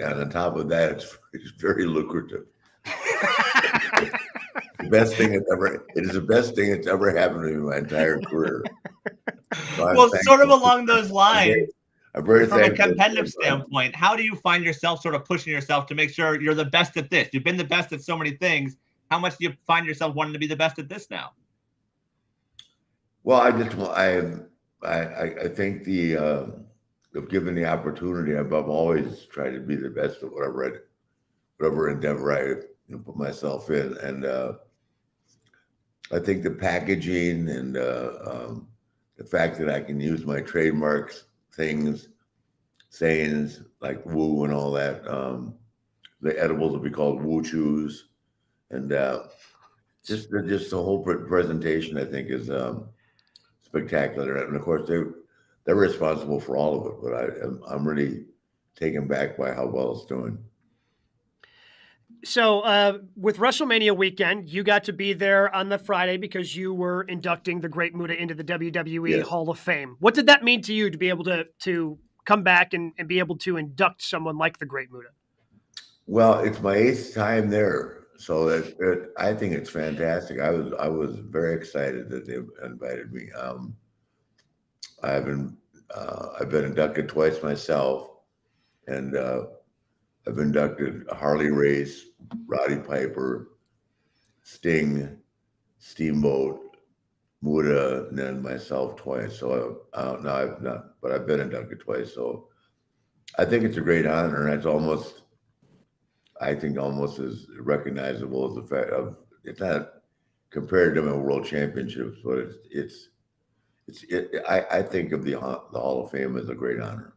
D: on top of that, it's very lucrative. It is the best thing that's ever happened to me in my entire career. So
B: well, sort of along those lines,
D: from a
B: competitive standpoint, how do you find yourself sort of pushing yourself to make sure you're the best at this? You've been the best at so many things. How much do you find yourself wanting to be the best at this now?
D: Well, I think if given the opportunity, I've always tried to be the best at whatever endeavor I put myself in, and I think the packaging and the fact that I can use my trademarks things sayings like woo and all that. The edibles will be called woo chews, and just the whole presentation, I think, is spectacular. And of course, they're responsible for all of it. But I'm really taken back by how well it's doing.
A: So with WrestleMania weekend, you got to be there on the Friday because you were inducting the Great Muta into the WWE Hall of Fame. What did that mean to you to be able to come back and be able to induct someone like the Great Muta?
D: Well, it's my 8th time there, so I think it's fantastic. I was very excited that they invited me. I've been inducted twice myself, and I've inducted Harley Race, Roddy Piper, Sting, Steamboat, Muta, and then myself twice. So no, I've not, but I've been inducted twice. So I think it's a great honor, and it's almost as recognizable as the fact of it's not compared to my world championships, but I think of the Hall of Fame as a great honor.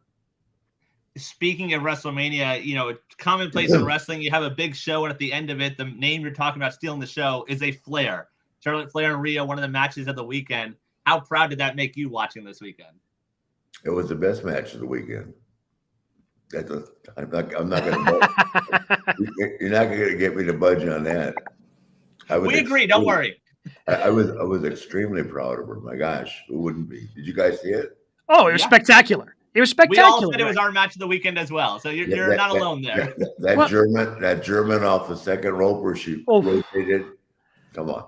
B: Speaking of WrestleMania, it's commonplace in wrestling. You have a big show, and at the end of it, the name you're talking about stealing the show is a Flair. Charlotte Flair and Rio, one of the matches of the weekend. How proud did that make you watching this weekend? It
D: was the best match of the weekend. I'm not going to. You're not going to get me to budge on that.
B: We agree. Don't worry.
D: I was extremely proud of her. My gosh, who wouldn't be? Did you guys see it?
A: Oh, it was spectacular. It was spectacular.
B: We all said it was our match of the weekend as well. So you're not alone there.
D: That German off the second rope where she rotated. Come on.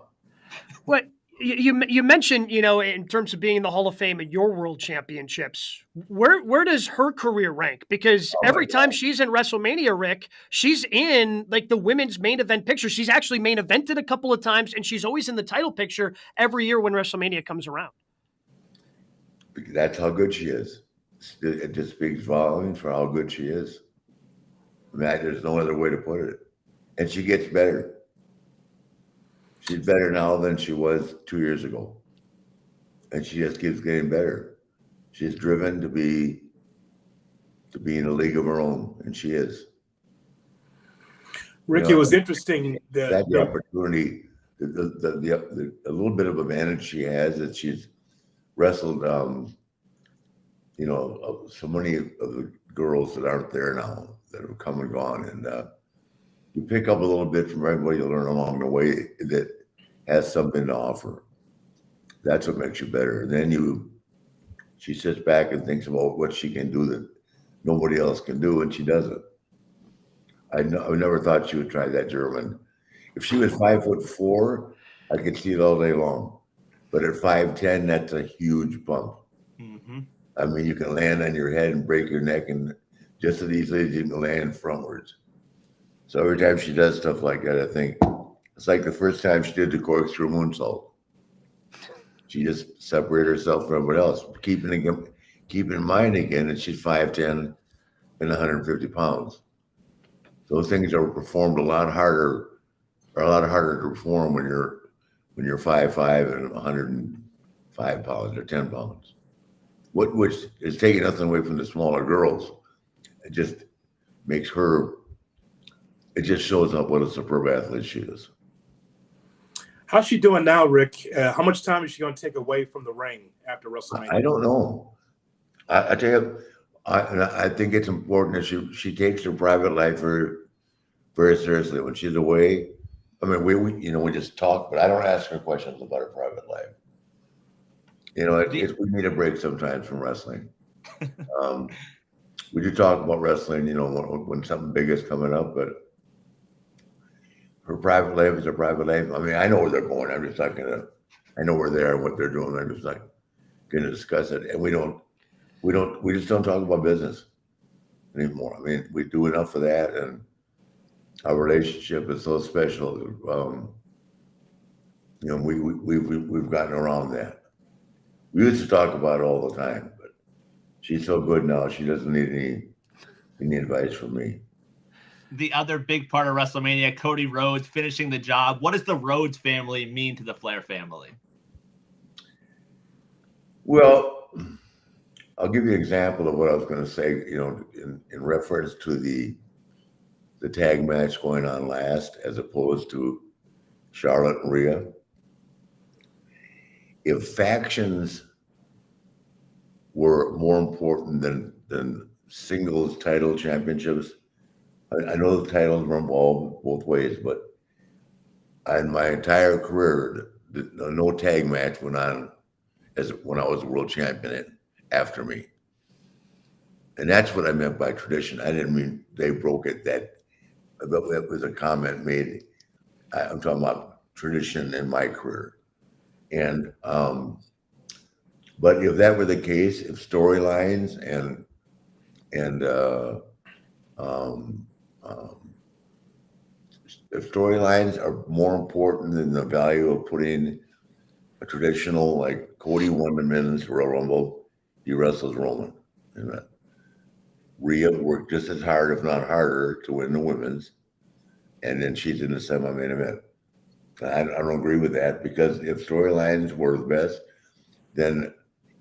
A: What you mentioned, in terms of being in the Hall of Fame and your world championships, where does her career rank? Because every time she's in WrestleMania, Rick, she's in like the women's main event picture. She's actually main evented a couple of times, and she's always in the title picture every year when WrestleMania comes around.
D: That's how good she is. It just speaks volumes for how good she is. I mean, there's no other way to put it. And she gets better. She's better now than she was 2 years ago. And she just keeps getting better. She's driven to be in a league of her own, and she is.
C: Rick, it was interesting
D: that the opportunity, the little bit of advantage she has that she's wrestled so many of the girls that aren't there now that have come and gone, and you pick up a little bit from everybody you learn along the way that has something to offer. That's what makes you better. And then she sits back and thinks about what she can do that nobody else can do, and she does it. I never thought she would try that German. If she was 5'4", I could see it all day long. But at 5'10", that's a huge bump. Mm-hmm. I mean, you can land on your head and break your neck, and just as easily as you can land frontwards. So every time she does stuff like that, I think it's like the first time she did the corkscrew moonsault. She just separated herself from everybody else. Keep in mind again that she's 5'10" and 150 pounds. Those things are performed a lot harder to perform when you're 5'5" and 105 pounds or 10 pounds. Which is taking nothing away from the smaller girls. It just makes her. It just shows up what a superb athlete she is.
C: How's she doing now, Rick? How much time is she going to take away from the ring after WrestleMania?
D: I don't know. I tell you, I think it's important that she takes her private life very, very seriously. When she's away, I mean, we just talk, but I don't ask her questions about her private life. We need a break sometimes from wrestling. We do talk about wrestling, when something big is coming up, but her private life is her private life. I mean, I know where they're going. I'm just not gonna. I know where they are and what they're doing. I'm just not gonna discuss it. And we just don't talk about business anymore. I mean, we do enough of that, and our relationship is so special. We've gotten around that. We used to talk about it all the time, but she's so good now. She doesn't need any advice from me.
B: The other big part of WrestleMania, Cody Rhodes finishing the job. What does the Rhodes family mean to the Flair family?
D: Well, I'll give you an example of what I was going to say. In reference to the tag match going on last, as opposed to Charlotte and Rhea. If factions were more important than singles title championships, I know the titles were involved both ways, but in my entire career, no tag match went on when I was world champion after me. And that's what I meant by tradition. I didn't mean they broke it. That was a comment made. I'm talking about tradition in my career. And but if that were the case, if storylines and if storylines are more important than the value of putting a traditional, like Cody won the men's Royal Rumble, he wrestles Roman. And Rhea worked just as hard, if not harder, to win the women's, and then she's in the semi-main event. I don't agree with that, because if storylines were the best, then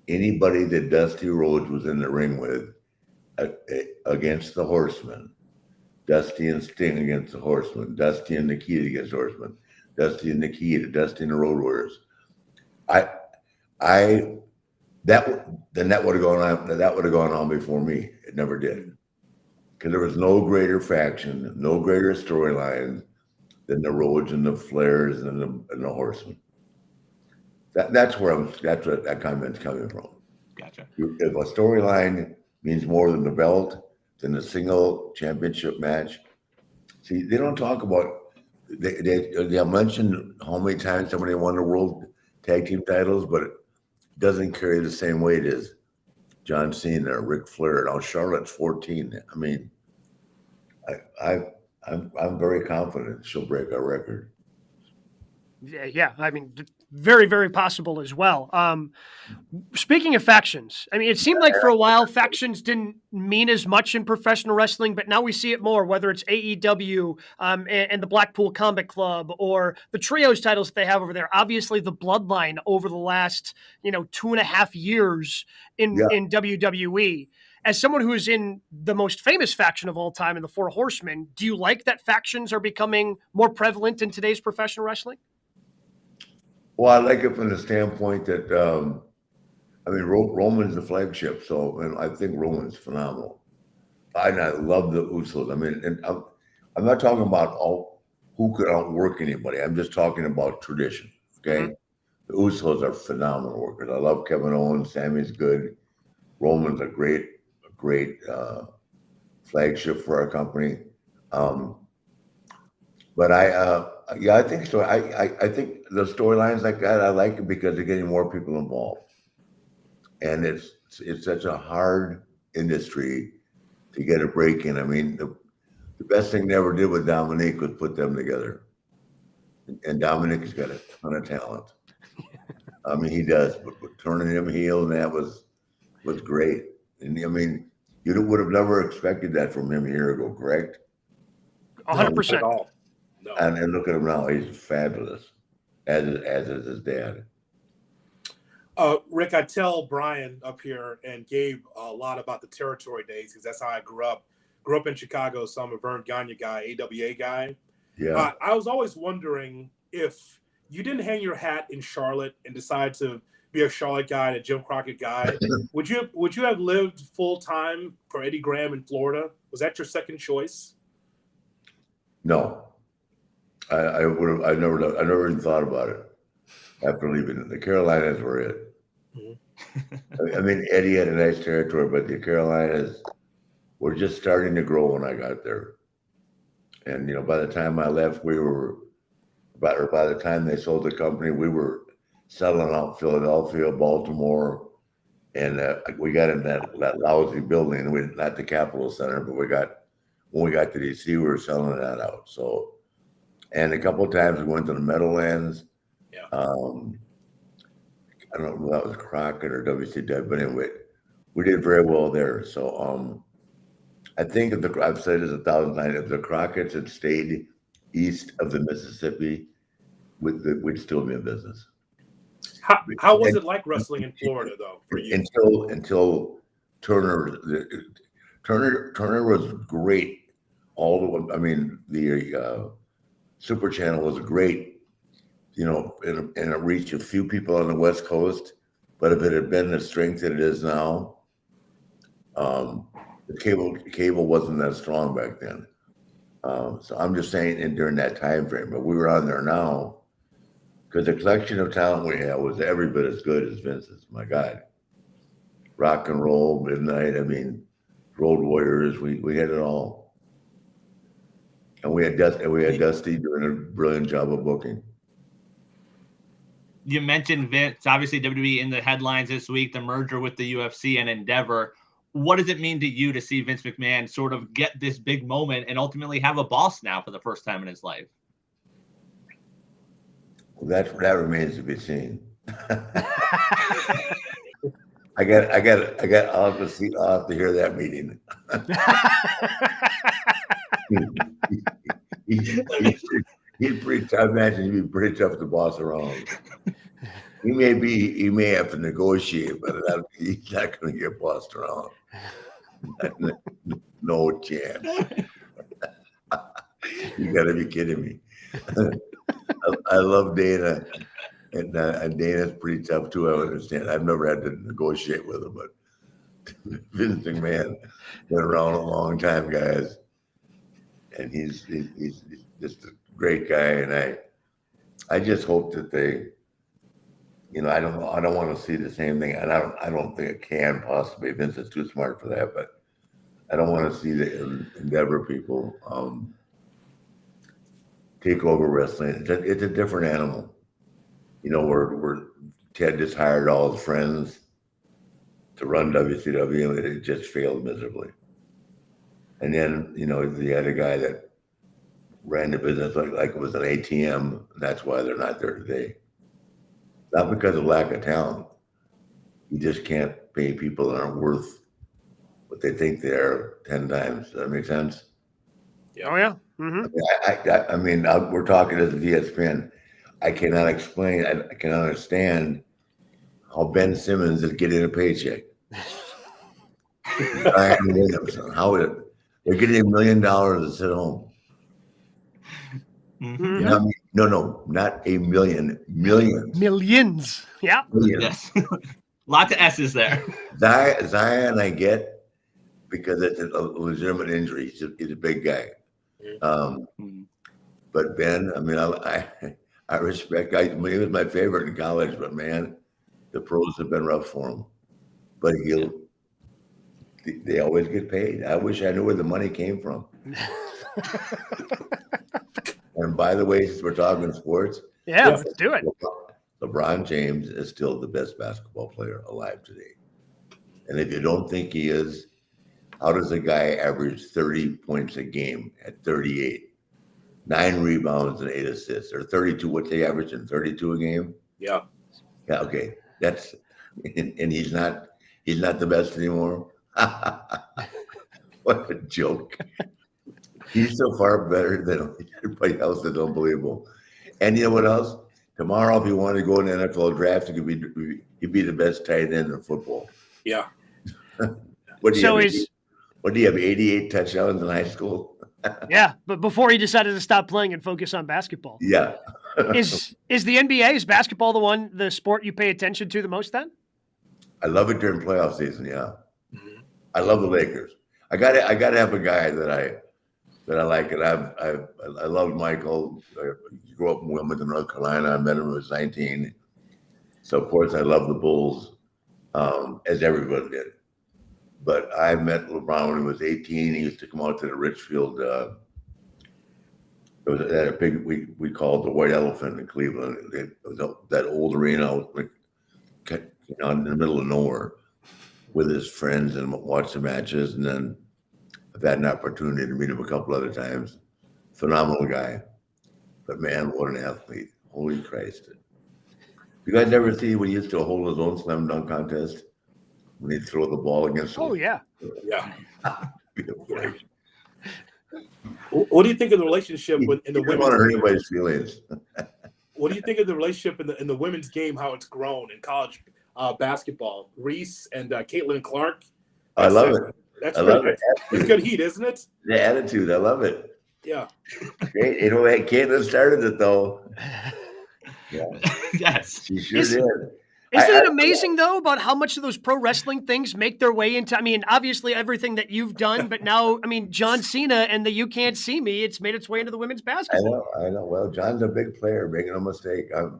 D: anybody that Dusty Rhodes was in the ring with against the Horsemen, Dusty and Sting against the Horsemen, Dusty and Nikita against the Horsemen, Dusty and Nikita, Dusty and the Road Warriors, that would have gone on. That would have gone on before me. It never did, because there was no greater faction, no greater storyline than the Rhodes and the Flairs and the Horsemen. That's where that's what that comment's coming from.
B: Gotcha.
D: If a storyline means more than the belt, than the single championship match, see, they don't talk about. They mention how many times somebody won the world tag team titles, but it doesn't carry the same weight as John Cena or Ric Flair. Now Charlotte's 14. I mean, I'm very confident she'll break our record.
A: Yeah. I mean, very, very possible as well. Speaking of factions, I mean, it seemed like for a while factions didn't mean as much in professional wrestling, but now we see it more, whether it's AEW and the Blackpool Combat Club or the trios titles that they have over there. Obviously, the Bloodline over the last 2.5 years in WWE. As someone who is in the most famous faction of all time in the Four Horsemen, do you like that factions are becoming more prevalent in today's professional wrestling?
D: Well, I like it from the standpoint that, Roman's the flagship, and I think Roman's phenomenal. I love the Usos. I mean, and I'm not talking about who could outwork anybody. I'm just talking about tradition, okay? Mm-hmm. The Usos are phenomenal workers. I love Kevin Owens. Sammy's good. Roman's a great flagship for our company. But I think so. I think the storylines like that, I like it because they're getting more people involved. And it's such a hard industry to get a break in. I mean, the best thing they ever did with Dominic was put them together. And Dominic has got a ton of talent. I mean, he does, but turning him heel, and that was great. And I mean, you would have never expected that from him a year ago, correct?
A: 100%.
C: No.
D: And look at him now; he's fabulous, as is his dad.
C: Rick, I tell Brian up here and Gabe a lot about the territory days because that's how I grew up. Grew up in Chicago, so I'm a Vern Gagne guy, AWA guy.
D: Yeah.
C: I was always wondering if you didn't hang your hat in Charlotte and decide to be a Charlotte guy and a Jim Crockett guy, would you have lived full time for Eddie Graham in Florida? Was that your second choice?
D: No, I would have. I never even thought about it after leaving. The Carolinas were it. Mm-hmm. I mean, Eddie had a nice territory, but the Carolinas were just starting to grow when I got there. And by the time I left, by the time they sold the company, we were selling out Philadelphia, Baltimore, and we got in that lousy building. Not the Capitol Center, but when we got to DC, we were selling that out. So, and a couple of times we went to the Meadowlands.
C: Yeah.
D: I don't know if that was Crockett or WCW, but anyway, we did very well there. So, I think I've said this 1,000 times, if the Crockett's had stayed east of the Mississippi, we'd still be in business.
C: How was it like wrestling in Florida, though, for you?
D: Until Turner was great. I mean, the Super Channel was great, and it reached a few people on the West Coast. But if it had been the strength that it is now, the cable wasn't that strong back then. So I'm just saying, and during that time frame, but we were on there now because the collection of talent we had was every bit as good as Vince's. My God, rock and roll, midnight. I mean, Road Warriors. We had it all, and we had Dusty doing a brilliant job of booking.
B: You mentioned Vince, obviously WWE in the headlines this week, the merger with the UFC and Endeavor. What does it mean to you to see Vince McMahon sort of get this big moment and ultimately have a boss now for the first time in his life?
D: Well, that remains to be seen. I'll have to hear that meeting. He's pretty tough. Imagine he'd be pretty tough to boss around. He may have to negotiate, but he's not going to get bossed around. No chance. You got to be kidding me. I love Dana, and Dana's pretty tough too. I understand. I've never had to negotiate with him, but Vince McMahon been around a long time, guys, and he's just a great guy. And I just hope that they. I don't want to see the same thing, and I don't think it can possibly. Vince is too smart for that, but I don't want to see the Endeavor people take over wrestling. It's a different animal. Where Ted just hired all his friends to run WCW, and it just failed miserably. And then the other guy that ran the business like it was an ATM. And that's why they're not there today. Not because of lack of talent. You just can't pay people that aren't worth what they think they are 10 times. Does that make sense?
A: Oh, yeah. Mm-hmm.
D: I mean, we're talking as a ESPN. I cannot explain. I cannot understand how Ben Simmons is getting a paycheck. How is it? They're getting $1 million to sit home.
A: Mm-hmm.
D: No, not a million. Millions.
A: Millions. Yeah.
D: Millions.
B: Yes. Lots of S's there.
D: Zion, I get because it's a legitimate injury. He's a big guy. But Ben, I mean, I respect. He was my favorite in college, but man, the pros have been rough for him. But they always get paid. I wish I knew where the money came from. And by the way, since we're talking sports,
A: let's do it.
D: LeBron James is still the best basketball player alive today. And if you don't think he is, how does a guy average 30 points a game at 38, 9 rebounds and 8 assists, or 32? What's he averaging? 32 a game?
C: Yeah.
D: Yeah. Okay. And he's not the best anymore. What a joke. He's so far better than everybody else. That's unbelievable. And you know what else? Tomorrow, if you want to go in the NFL draft, he'd be the best tight end in football.
C: Yeah.
D: What do you have? 88 touchdowns in high school?
A: Yeah, but before he decided to stop playing and focus on basketball.
D: Yeah.
A: Is the NBA, is basketball the sport you pay attention to the most then?
D: I love it during playoff season. Yeah. Mm-hmm. I love the Lakers. I gotta have a guy that I like, and I love Michael. I grew up in Wilmington, North Carolina. I met him when I was 19. So of course I love the Bulls, as everybody did. But I met LeBron when he was 18. He used to come out to the Richfield. It was at a big, we called the White Elephant in Cleveland. It was that old arena, in the middle of nowhere, with his friends and watch the matches. And then I've had an opportunity to meet him a couple other times. Phenomenal guy. But man, what an athlete. Holy Christ. You guys ever see when he used to hold his own slam dunk contest? When he'd throw the ball against him?
A: Oh, yeah.
C: Yeah. What do you think of the relationship in the women's? I don't want to hurt anybody's feelings. What do you think of the relationship in the women's game, how it's grown in college basketball? Reese and Caitlin Clark,
D: I love it.
E: That's
D: I love it.
E: It's good heat, isn't it?
D: The attitude, I love it.
E: Yeah.
D: Great. You know, Caitlin started it though. Yeah.
B: Yes.
D: She sure did.
A: Isn't it amazing, though, about how much of those pro wrestling things make their way into, I mean, obviously everything that you've done, but now, I mean, John Cena and the You Can't See Me, it's made its way into the women's basketball.
D: I know. Well, John's a big player, making no mistake. I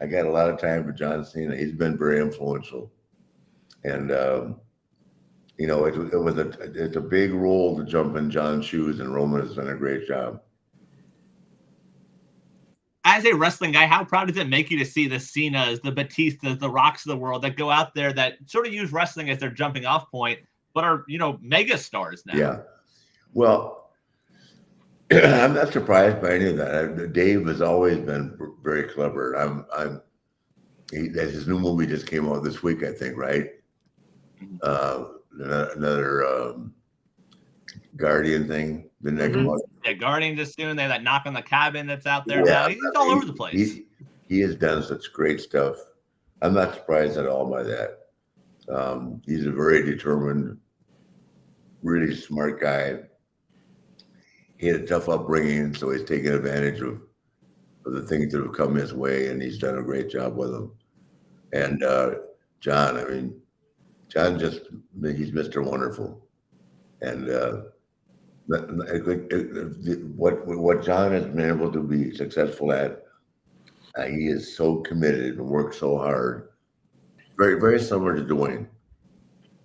D: got a lot of time for John Cena. He's been very influential. And, you know, it's a big role to jump in John's shoes, and Roman has done a great job.
B: As a wrestling guy, how proud does it make you to see the Cenas, the Batistas, the Rocks of the world that go out there that sort of use wrestling as their jumping off point, but are, you know, mega stars now?
D: Yeah. Well, I'm not surprised by any of that. Dave has always been very clever. His new movie just came out this week, I think, right? Another Guardian thing. The next month.
B: Yeah, Guardian just soon. They have that Knock on the Cabin that's out there now. He's all over the place.
D: He has done such great stuff. I'm not surprised at all by that. He's a very determined, really smart guy. He had a tough upbringing, so he's taken advantage of the things that have come his way, and he's done a great job with them. And John, I mean, John he's Mr. Wonderful. And what John has been able to be successful at, he is so committed and works so hard. Very, very similar to Dwayne.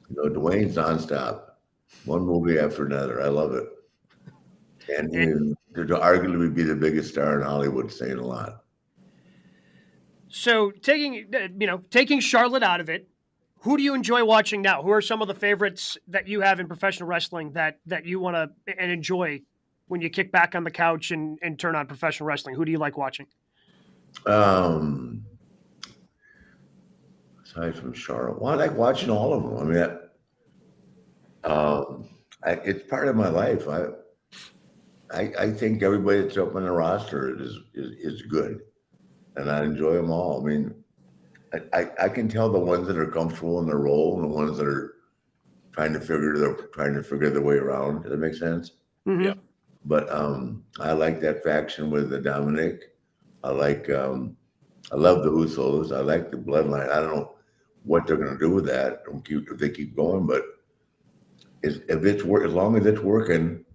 D: You know, Dwayne's nonstop, one movie after another. I love it. And to arguably be the biggest star in Hollywood, saying a lot.
A: So taking Charlotte out of it, who do you enjoy watching now? Who are some of the favorites that you have in professional wrestling that you want to and enjoy when you kick back on the couch and turn on professional wrestling? Who do you like watching?
D: Aside from Charlotte, well, I like watching all of them. I mean, it's part of my life. I think everybody that's up on the roster is good, and I enjoy them all. I mean, I can tell the ones that are comfortable in their role and the ones that are trying to figure their way around. Does that make sense?
A: Mm-hmm.
E: Yeah.
D: But I like that faction with the Dominic. I love the Usos. I like the Bloodline. I don't know what they're going to do with that if they keep going, but as long as it's working,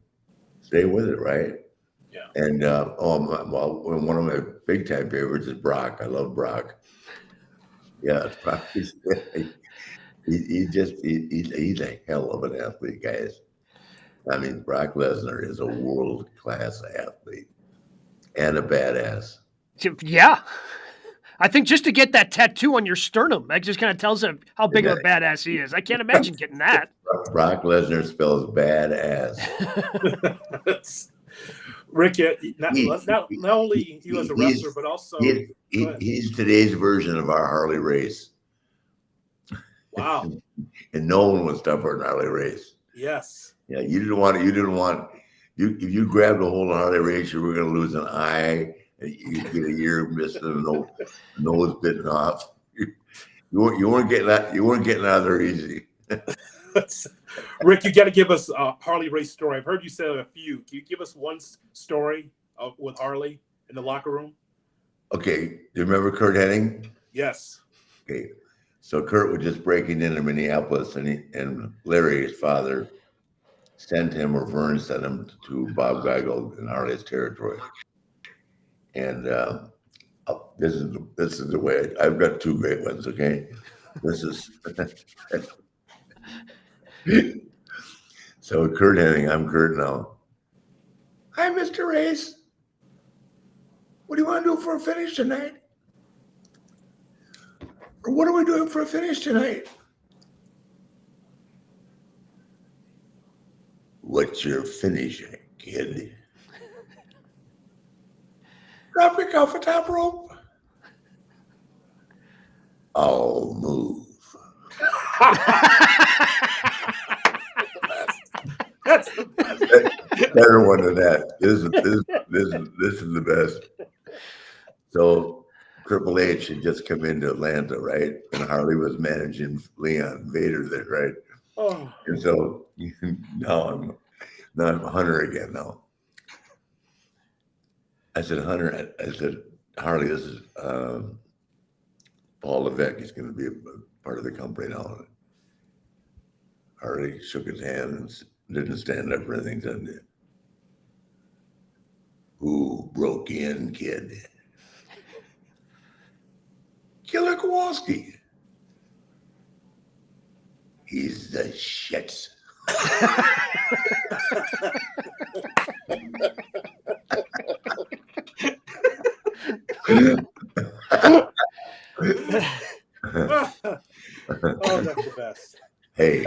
D: stay with it, right?
E: Yeah.
D: And one of my big time favorites is Brock. I love Brock. Yeah, it's Brock. He's a hell of an athlete, guys. I mean, Brock Lesnar is a world-class athlete and a badass.
A: Yeah. I think just to get that tattoo on your sternum, that just kind of tells him how big of a badass he is. I can't imagine getting that.
D: Brock Lesnar spells badass.
E: Rick, not only he was a wrestler, but also
D: he's today's version of our Harley Race.
E: Wow.
D: And no one was tougher than Harley Race.
E: Yes.
D: Yeah, if you grabbed a hold of Harley Race, you were going to lose an eye, and you get a ear missing, and nose bitten off. You weren't getting out of there easy.
E: Rick, you got to give us a Harley Race story. I've heard you say a few. Can you give us one story with Harley in the locker room?
D: Okay. Do you remember Kurt Hennig?
E: Yes.
D: Okay. So Kurt was just breaking into Minneapolis, and Larry, his father, sent him, or Vern sent him to Bob Geigel in Harley's territory. And this is the way I've got two great ones. Okay, this is so Kurt Hennig. I'm Kurt now. Hi, Mr. Race. What do you want to do for a finish tonight? Or what are we doing for a finish tonight? What's your finish, kid? Dropping off a top rope. I'll move.
E: That's the best.
D: Better one than that. This is the best. So Triple H had just come into Atlanta, right? And Harley was managing Leon Vader there, right?
E: Oh.
D: And so now I'm a hunter again now. I said, Hunter, I said, Harley, this is Paul Levesque. He's going to be a part of the company now. Harley shook his hand and didn't stand up or anything. Said, who broke in, kid? Killer Kowalski. He's the shits.
E: Oh, that's the best.
D: Hey,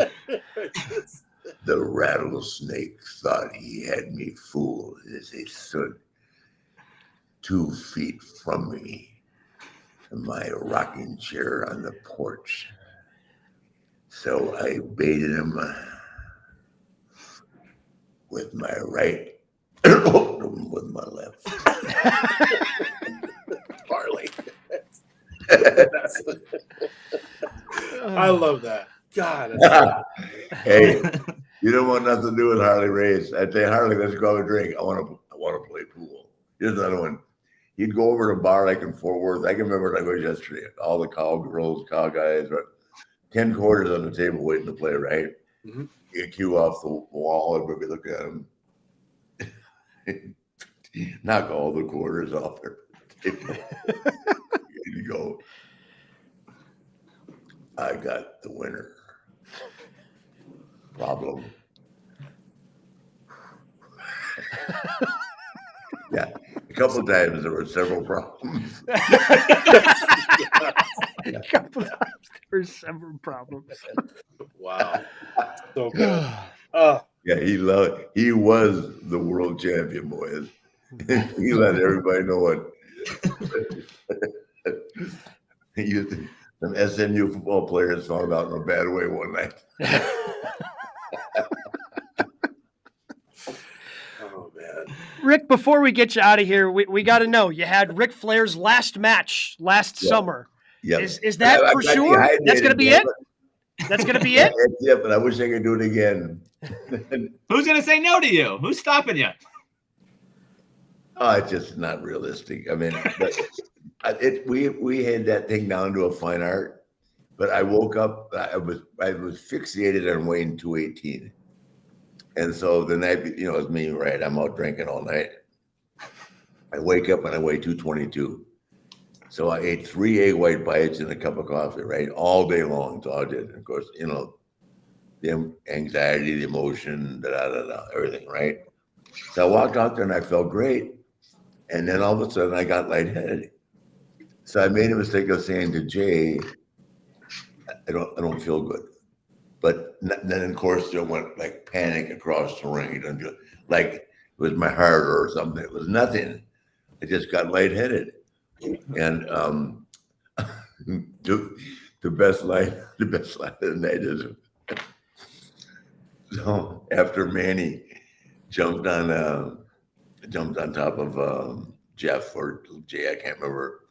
D: the rattlesnake thought he had me fooled as he stood 2 feet from me in my rocking chair on the porch. So I baited him with my right, with my left.
E: Harley. I love that. God.
D: Hey, you don't want nothing to do with Harley Race. I'd say, Harley, let's go have a drink. I want to play pool. Here's another one. He'd go over to a bar like in Fort Worth. I can remember like it was yesterday. All the cowgirls, cow guys, but 10 quarters on the table waiting to play, right?
E: Mm-hmm.
D: You cue off the wall, everybody look at him. Knock all the quarters off there. You go, I got the winner. Problem. Yeah, a couple of times there were several problems.
A: A couple of times there were several problems.
E: Wow. So good.
D: Yeah, he was the world champion, boys. He let everybody know it. Some SNU football players found out in a bad way one night.
E: Oh, man.
A: Rick, before we get you out of here, we got to know, you had Ric Flair's last match last summer.
D: Yeah.
A: Is that for sure? That's going to be it? That's going to be it?
D: Yeah, but I wish I could do it again.
B: Who's going to say no to you? Who's stopping you?
D: Oh, it's just not realistic. I mean, we had that thing down to a fine art, but I woke up, I was fixated on weighing 218. And so the night, it's me, right? I'm out drinking all night. I wake up and I weigh 222. So I ate 3 egg white bites and a cup of coffee, right? All day long. So I did. Of course, the anxiety, the emotion, everything, right? So I walked out there and I felt great. And then all of a sudden I got lightheaded. So I made a mistake of saying to Jay, I don't feel good. But then of course there went like panic across the ring. Like it was my heart or something. It was nothing. I just got lightheaded. And the best line of the night is so after Manny jumped on top of Jeff or Jay, I can't remember.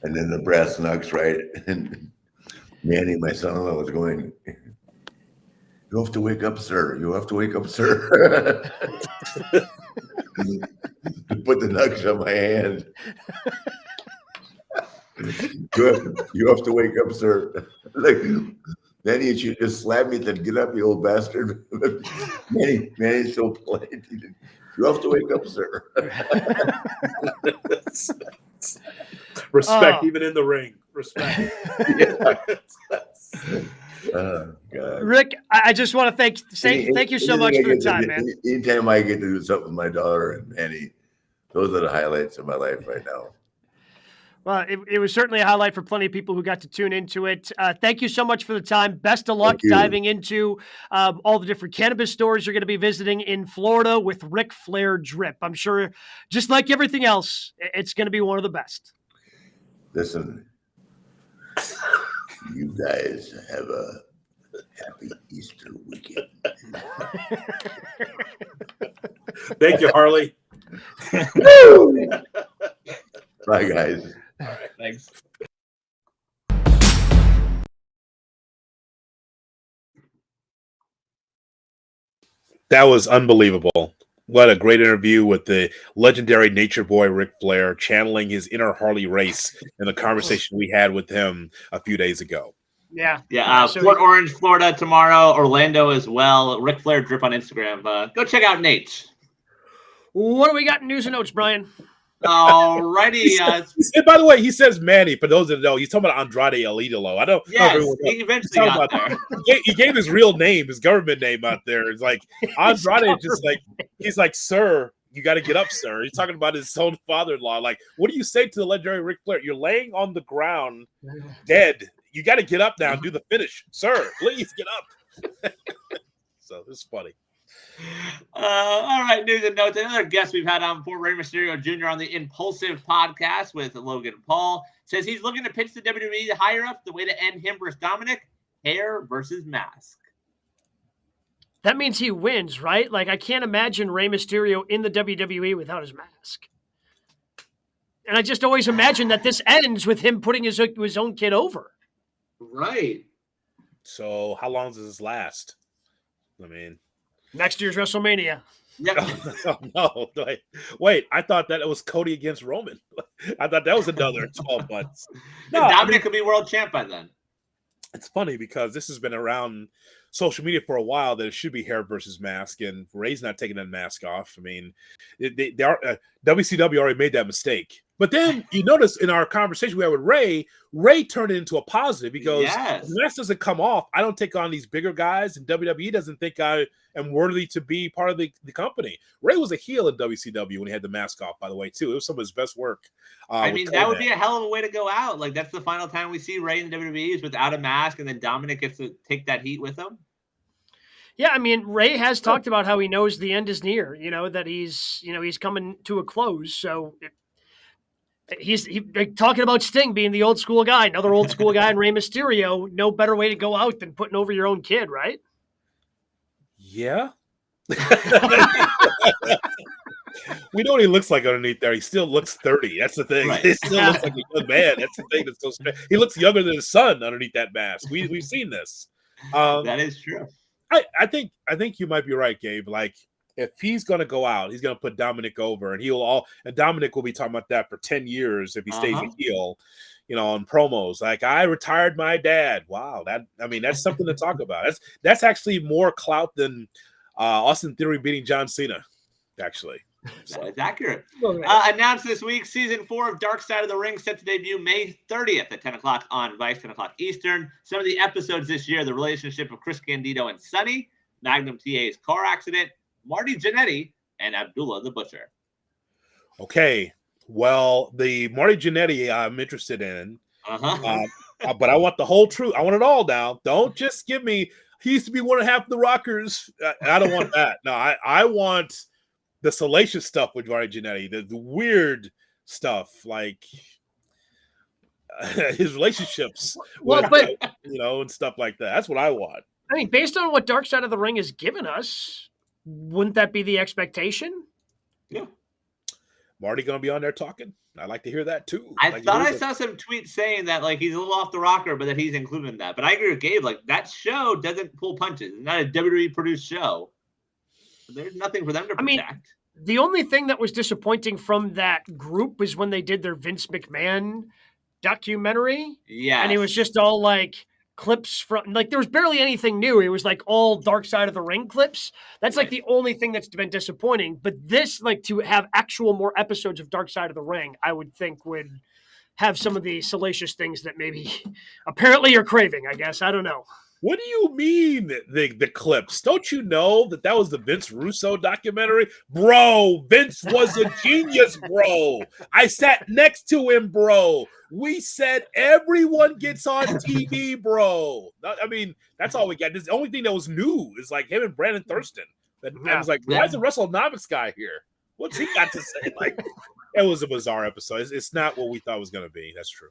D: And then the brass knucks, right? And Manny, my son-in-law, was going, "You have to wake up, sir. You have to wake up, sir." To put the knucks on my hand. You have to wake up, sir. Like, then he should just slap me and get up, you old bastard. Manny's so polite. You have to wake up, sir.
E: Respect, even in the ring. Respect.
D: Oh, God.
A: Rick, I just want to thank you so much for the time, man.
D: Anytime I get to do something with my daughter and Manny, those are the highlights of my life right now.
A: Well, it was certainly a highlight for plenty of people who got to tune into it. Thank you so much for the time. Best of luck diving into all the different cannabis stores you're going to be visiting in Florida with Ric Flair Drip. I'm sure, just like everything else, it's going to be one of the best.
D: Listen, you guys have a happy Easter weekend.
E: Thank you, Harley.
D: Bye, guys.
B: All right, thanks.
C: That was unbelievable. What a great interview with the legendary Nature Boy Ric Flair, channeling his inner Harley Race in the conversation we had with him a few days ago.
A: Yeah.
B: So Port Orange, Florida tomorrow, Orlando as well. Ric Flair drip on Instagram. Go check out Nate.
A: What do we got in news and notes, Brian?
B: Alrighty.
C: And by the way, he says Manny. For those that know, he's talking about Andrade El Idolo. I don't.
B: Yes, he eventually got there.
C: He gave his real name, his government name out there. It's like Andrade, just like he's like, "Sir, you got to get up, sir." He's talking about his own father-in-law. Like, what do you say to the legendary Ric Flair? You're laying on the ground, dead. You got to get up now and do the finish, sir. Please get up. So this is funny.
B: All right, news and notes. Another guest we've had on before, Rey Mysterio Jr. on the Impulsive podcast with Logan Paul, says he's looking to pitch the WWE higher up the way to end him versus Dominic, hair versus mask.
A: That means he wins, right? Like, I can't imagine Rey Mysterio in the WWE without his mask. And I just always imagine that this ends with him putting his own kid over.
B: Right.
C: So how long does this last? I mean...
A: Next year's WrestleMania.
B: Yep.
C: No. Wait, I thought that it was Cody against Roman. I thought that was another 12 months.
B: No, Dominic could be world champ by then.
C: It's funny because this has been around social media for a while that it should be hair versus mask, and Ray's not taking that mask off. I mean, WCW already made that mistake. But then you notice in our conversation we had with Ray turned it into a positive because if the mask doesn't come off, I don't take on these bigger guys, and WWE doesn't think I am worthy to be part of the company. Ray was a heel in WCW when he had the mask off, by the way, too. It was some of his best work.
B: I mean, that would be a hell of a way to go out. Like, that's the final time we see Ray in WWE is without a mask, and then Dominic gets to take that heat with him.
A: Yeah, I mean, Ray has talked about how he knows the end is near, that he's coming to a close. So he's talking about Sting being the old school guy, another old school guy, and Rey Mysterio. No better way to go out than putting over your own kid, right?
C: Yeah. We know what he looks like underneath there. He still looks 30. That's the thing. Right. He still looks like a young man. That's the thing that's so strange. He looks younger than his son underneath that mask. We've seen this.
B: That is true.
C: I think you might be right, Gabe. Like, if he's going to go out, he's going to put Dominic over, and Dominic will be talking about that for 10 years if he stays a heel, on promos. Like, I retired my dad. Wow, that's something to talk about. That's actually more clout than Austin Theory beating John Cena, actually.
B: So. That is accurate. Announced this week, season 4 of Dark Side of the Ring set to debut May 30th at 10 o'clock on Vice, 10 o'clock Eastern. Some of the episodes this year, the relationship of Chris Candido and Sonny, Magnum TA's car accident, Marty Jannetty, and Abdullah the Butcher.
C: Okay. Well, the Marty Jannetty I'm interested in. But I want the whole truth. I want it all now. Don't just give me, he used to be one and a half of the Rockers. I don't want that. No, I want the salacious stuff with Marty Jannetty, the weird stuff, like his relationships, and stuff like that. That's what I want.
A: I mean, based on what Dark Side of the Ring has given us, wouldn't that be the expectation?
B: Yeah.
C: Marty going to be on there talking? I'd like to hear that too.
B: I thought I saw some tweets saying that like he's a little off the rocker, but that he's included in that. But I agree with Gabe. Like, that show doesn't pull punches. It's not a WWE produced show. There's nothing for them to protect.
A: I mean, the only thing that was disappointing from that group was when they did their Vince McMahon documentary.
B: Yeah.
A: And it was just all like clips from, like, there was barely anything new. It was like all Dark Side of the Ring clips. That's like the only thing that's been disappointing. But this, like, to have actual more episodes of Dark Side of the Ring, I would think would have some of the salacious things that maybe apparently you're craving, I guess. I don't know.
C: What do you mean the clips? Don't you know that was the Vince Russo documentary? Bro, Vince was a genius, bro. I sat next to him, bro. We said everyone gets on TV, bro. I mean, that's all we got. The only thing that was new is like him and Brandon Thurston. I was like, why is the WrestleNomics guy here? What's he got to say? Like, it was a bizarre episode. It's not what we thought it was going to be. That's true.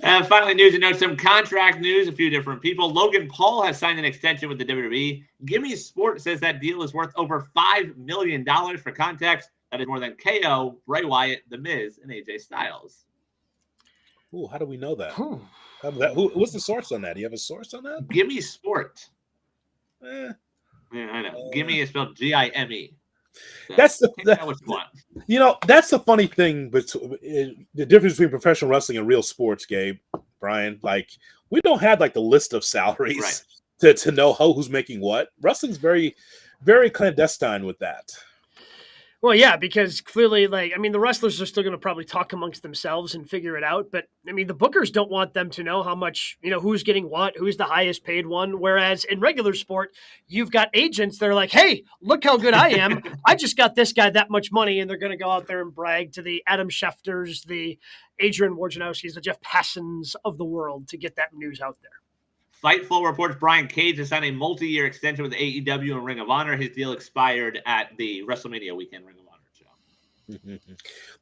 B: And finally, news and notes, some contract news, a few different people. Logan Paul has signed an extension with the WWE. Gimme Sport says that deal is worth over $5 million. For context, that is more than KO, Bray Wyatt, The Miz, and AJ Styles.
C: Ooh, how do we know that? What's the source on that? Do you have a source on that?
B: Gimme Sport. Yeah, I know. Gimme is spelled Gime. So
C: That's the
B: take that what you want.
C: That's the funny thing, but the difference between professional wrestling and real sports, Gabe, Brian. Like, we don't have like the list of salaries to know who's making what. Wrestling's very, very clandestine with that.
A: Well, yeah, because clearly, like, I mean, the wrestlers are still going to probably talk amongst themselves and figure it out. But I mean, the bookers don't want them to know how much, who's getting what, who's the highest paid one. Whereas in regular sport, you've got agents that are like, hey, look how good I am. I just got this guy that much money. And they're going to go out there and brag to the Adam Schefters, the Adrian Wojnarowskis, the Jeff Passons of the world to get that news out there.
B: Fightful reports Brian Cage has signed a multi-year extension with AEW and Ring of Honor. His deal expired at the WrestleMania weekend Ring of Honor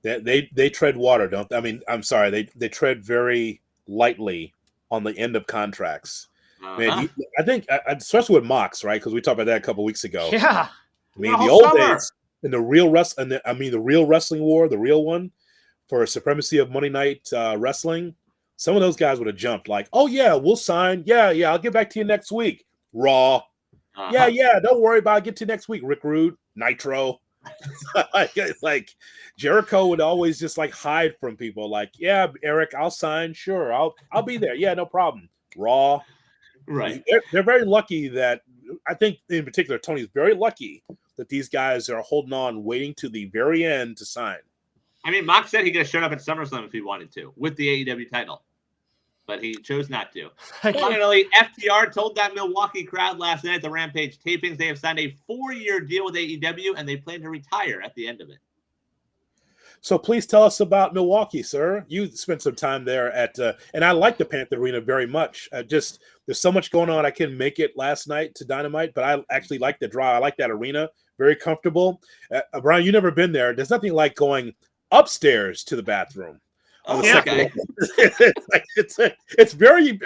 B: show.
C: They tread water, don't they? I mean, I'm sorry, they tread very lightly on the end of contracts. Man, I think, especially with Mox, right? Because we talked about that a couple weeks ago.
A: Yeah,
C: I mean, the old days in the real the real wrestling war, the real one for supremacy of Monday Night Wrestling. Some of those guys would have jumped like, oh, yeah, we'll sign. Yeah, I'll get back to you next week. Raw. Yeah, don't worry about it. I'll get to you next week. Rick Rude, Nitro. It's like Jericho would always just like hide from people. Like, yeah, Eric, I'll sign. Sure, I'll be there. Yeah, no problem. Raw.
B: Right.
C: They're very lucky that, I think in particular, Tony's very lucky that these guys are holding on, waiting to the very end to sign.
B: I mean, Mox said he could have showed up at SummerSlam if he wanted to with the AEW title, but he chose not to. Finally, FTR told that Milwaukee crowd last night at the Rampage tapings they have signed a 4-year deal with AEW and they plan to retire at the end of it.
C: So please tell us about Milwaukee, sir. You spent some time there and I like the Panther Arena very much. There's so much going on. I couldn't make it last night to Dynamite, but I actually like the draw. I like that arena. Very comfortable. Brian, you've never been there. There's nothing like going upstairs to the bathroom.
B: Okay.
C: It's very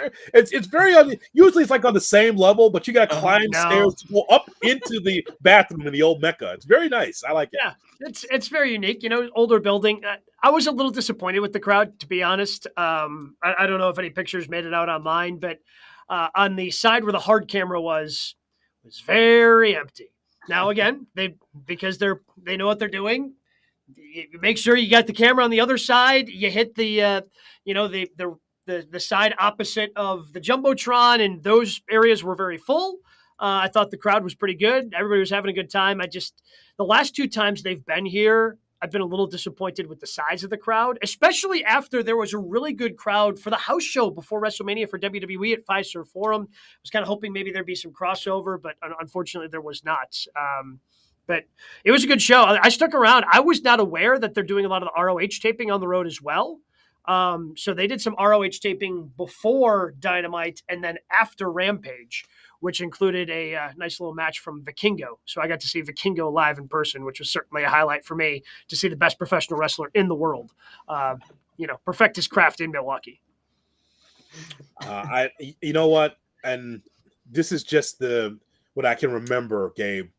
C: usually it's like on the same level, but you got to climb stairs to go up into the bathroom in the old Mecca. It's very nice. I like it.
A: Yeah, it's very unique. Older building. I was a little disappointed with the crowd, to be honest. I don't know if any pictures made it out online, but on the side where the hard camera was very empty. Now again, because they know what they're doing. You make sure you got the camera on the other side. You hit the side opposite of the Jumbotron, and those areas were very full. I thought the crowd was pretty good. Everybody was having a good time. The last 2 times they've been here, I've been a little disappointed with the size of the crowd, especially after there was a really good crowd for the house show before WrestleMania for WWE at Fiserv Forum. I was kind of hoping maybe there'd be some crossover, but unfortunately there was not. But it was a good show. I stuck around. I was not aware that they're doing a lot of the ROH taping on the road as well. So they did some ROH taping before Dynamite and then after Rampage, which included a nice little match from Vikingo. So I got to see Vikingo live in person, which was certainly a highlight for me to see the best professional wrestler in the world, perfect his craft in Milwaukee.
C: You know what? And this is just what I can remember, Gabe.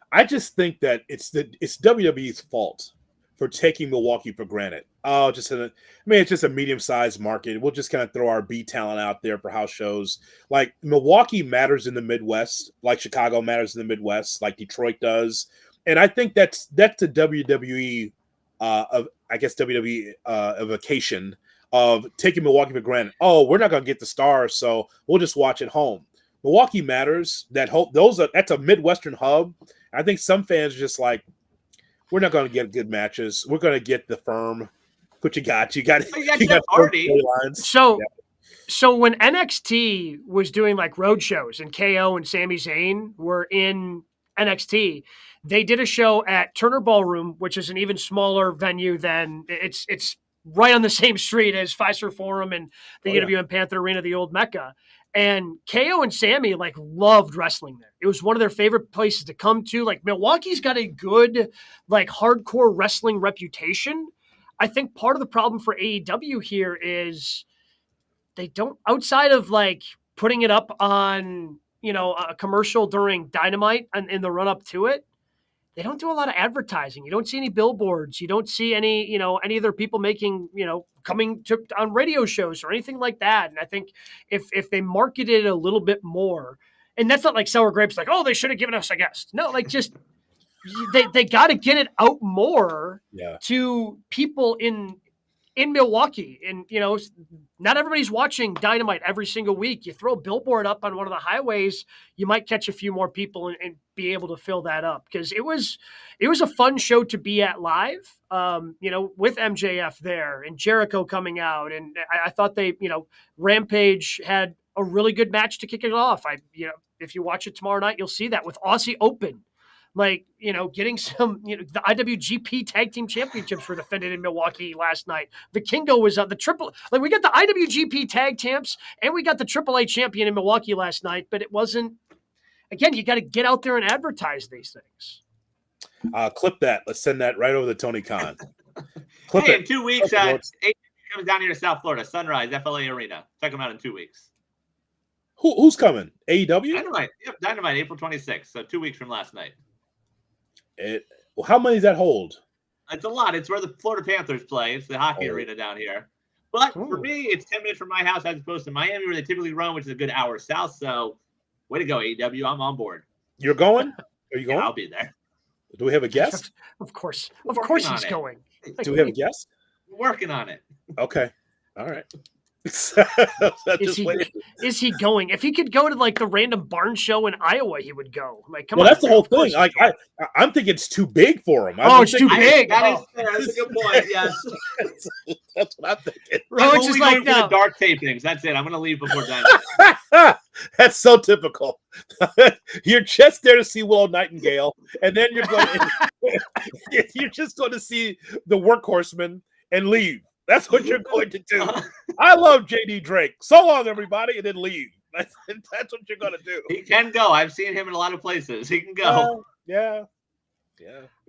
C: I just think that it's WWE's fault for taking Milwaukee for granted. It's just a medium-sized market. We'll just kind of throw our B talent out there for house shows. Like, Milwaukee matters in the Midwest, like Chicago matters in the Midwest, like Detroit does. And I think that's the WWE a vacation of taking Milwaukee for granted. Oh, we're not going to get the stars, so we'll just watch at home. Milwaukee matters. That's a Midwestern hub. I think some fans are just like, we're not going to get good matches. We're going to get the firm. What you got? You got
B: party.
A: So when NXT was doing like road shows and KO and Sami Zayn were in NXT, they did a show at Turner Ballroom, which is an even smaller venue than it's right on the same street as Fiserv Forum and the UWM Panther Arena, the old Mecca. And KO and Sammy loved wrestling there. It was one of their favorite places to come to. Like, Milwaukee's got a good hardcore wrestling reputation. I think part of the problem for AEW here is they don't, outside of putting it up on, a commercial during Dynamite and in the run up to it, they don't do a lot of advertising. You don't see any billboards. You don't see any of their people making, coming on radio shows or anything like that. And I think if they marketed a little bit more and that's not like sour grapes, like, oh, they should have given us a guest. No, like just they got to get it out more to people in Milwaukee. And, not everybody's watching Dynamite every single week. You throw a billboard up on one of the highways, you might catch a few more people and be able to fill that up. Because it was a fun show to be at live, with MJF there and Jericho coming out. And I thought Rampage had a really good match to kick it off. If you watch it tomorrow night, you'll see that with Aussie Open. Getting some, the IWGP Tag Team Championships were defended in Milwaukee last night. The Kingo was on the triple. We got the IWGP Tag Champs and we got the AAA champion in Milwaukee last night, but it wasn't. Again, you got to get out there and advertise these things.
C: Clip that. Let's send that right over to Tony Khan.
B: In 2 weeks, AEW comes down here to South Florida, Sunrise, FLA Arena. Check them out in 2 weeks.
C: Who's coming? AEW?
B: Dynamite. Yep, Dynamite, April 26th. So 2 weeks from last night.
C: How many does that hold?
B: It's a lot. It's where the Florida Panthers play. It's the hockey arena down here. But for me, it's 10 minutes from my house as opposed to Miami, where they typically run, which is a good hour south. So, way to go, AEW. I'm on board.
C: You're going? Are you going?
B: Yeah, I'll be there.
C: Do we have a guest?
A: Of course. Of course he's going.
C: Do we have a guest?
B: We're working on it.
C: Okay. All right.
A: Is he going? If he could go to the random barn show in Iowa, he would go. Come on.
C: That's the whole thing. I'm thinking it's too big for him.
A: It's too big.
B: That's a good point. Yes.
C: That's what I'm thinking.
B: I'm only going for the dark tapings. That's it. I'm going to leave before Dynamite.
C: That's so typical. You're just there to see Willow Nightingale, and then you're just going to see the Workhorsemen and leave. That's what you're going to do. I love JD Drake. So long, everybody, and then leave. That's what you're going to do.
B: He can go. I've seen him in a lot of places. He can go.
C: Yeah.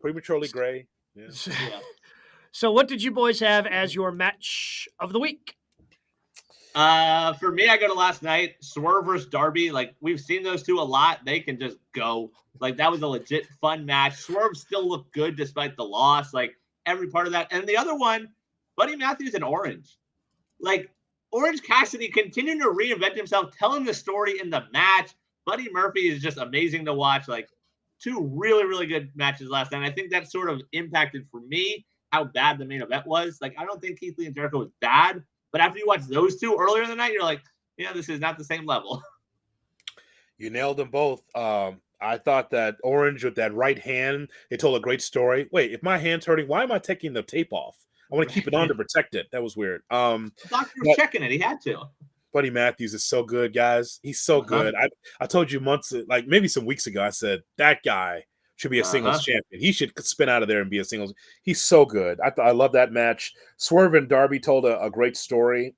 C: Prematurely gray. Yeah.
A: So what did you boys have as your match of the week?
B: For me, I go to last night, Swerve versus Darby. We've seen those two a lot. They can just go. That was a legit fun match. Swerve still looked good despite the loss. Every part of that. And the other one, Buddy Matthews and Orange. Orange Cassidy continuing to reinvent himself, telling the story in the match. Buddy Murphy is just amazing to watch. Two really, really good matches last night. I think that sort of impacted for me how bad the main event was. I don't think Keith Lee and Jericho was bad, but after you watch those two earlier in the night, you're like, this is not the same level.
C: You nailed them both. I thought that Orange with that right hand, they told a great story. Wait, if my hand's hurting, why am I taking the tape off? I want to keep it on to protect it. That was weird.
B: The doctor was checking it. He had to.
C: Buddy Matthews is so good, guys. He's so good. I told you months, maybe some weeks ago, I said that guy should be a singles champion. He should spin out of there and be a singles. He's so good. I love that match. Swerve and Darby told a great story.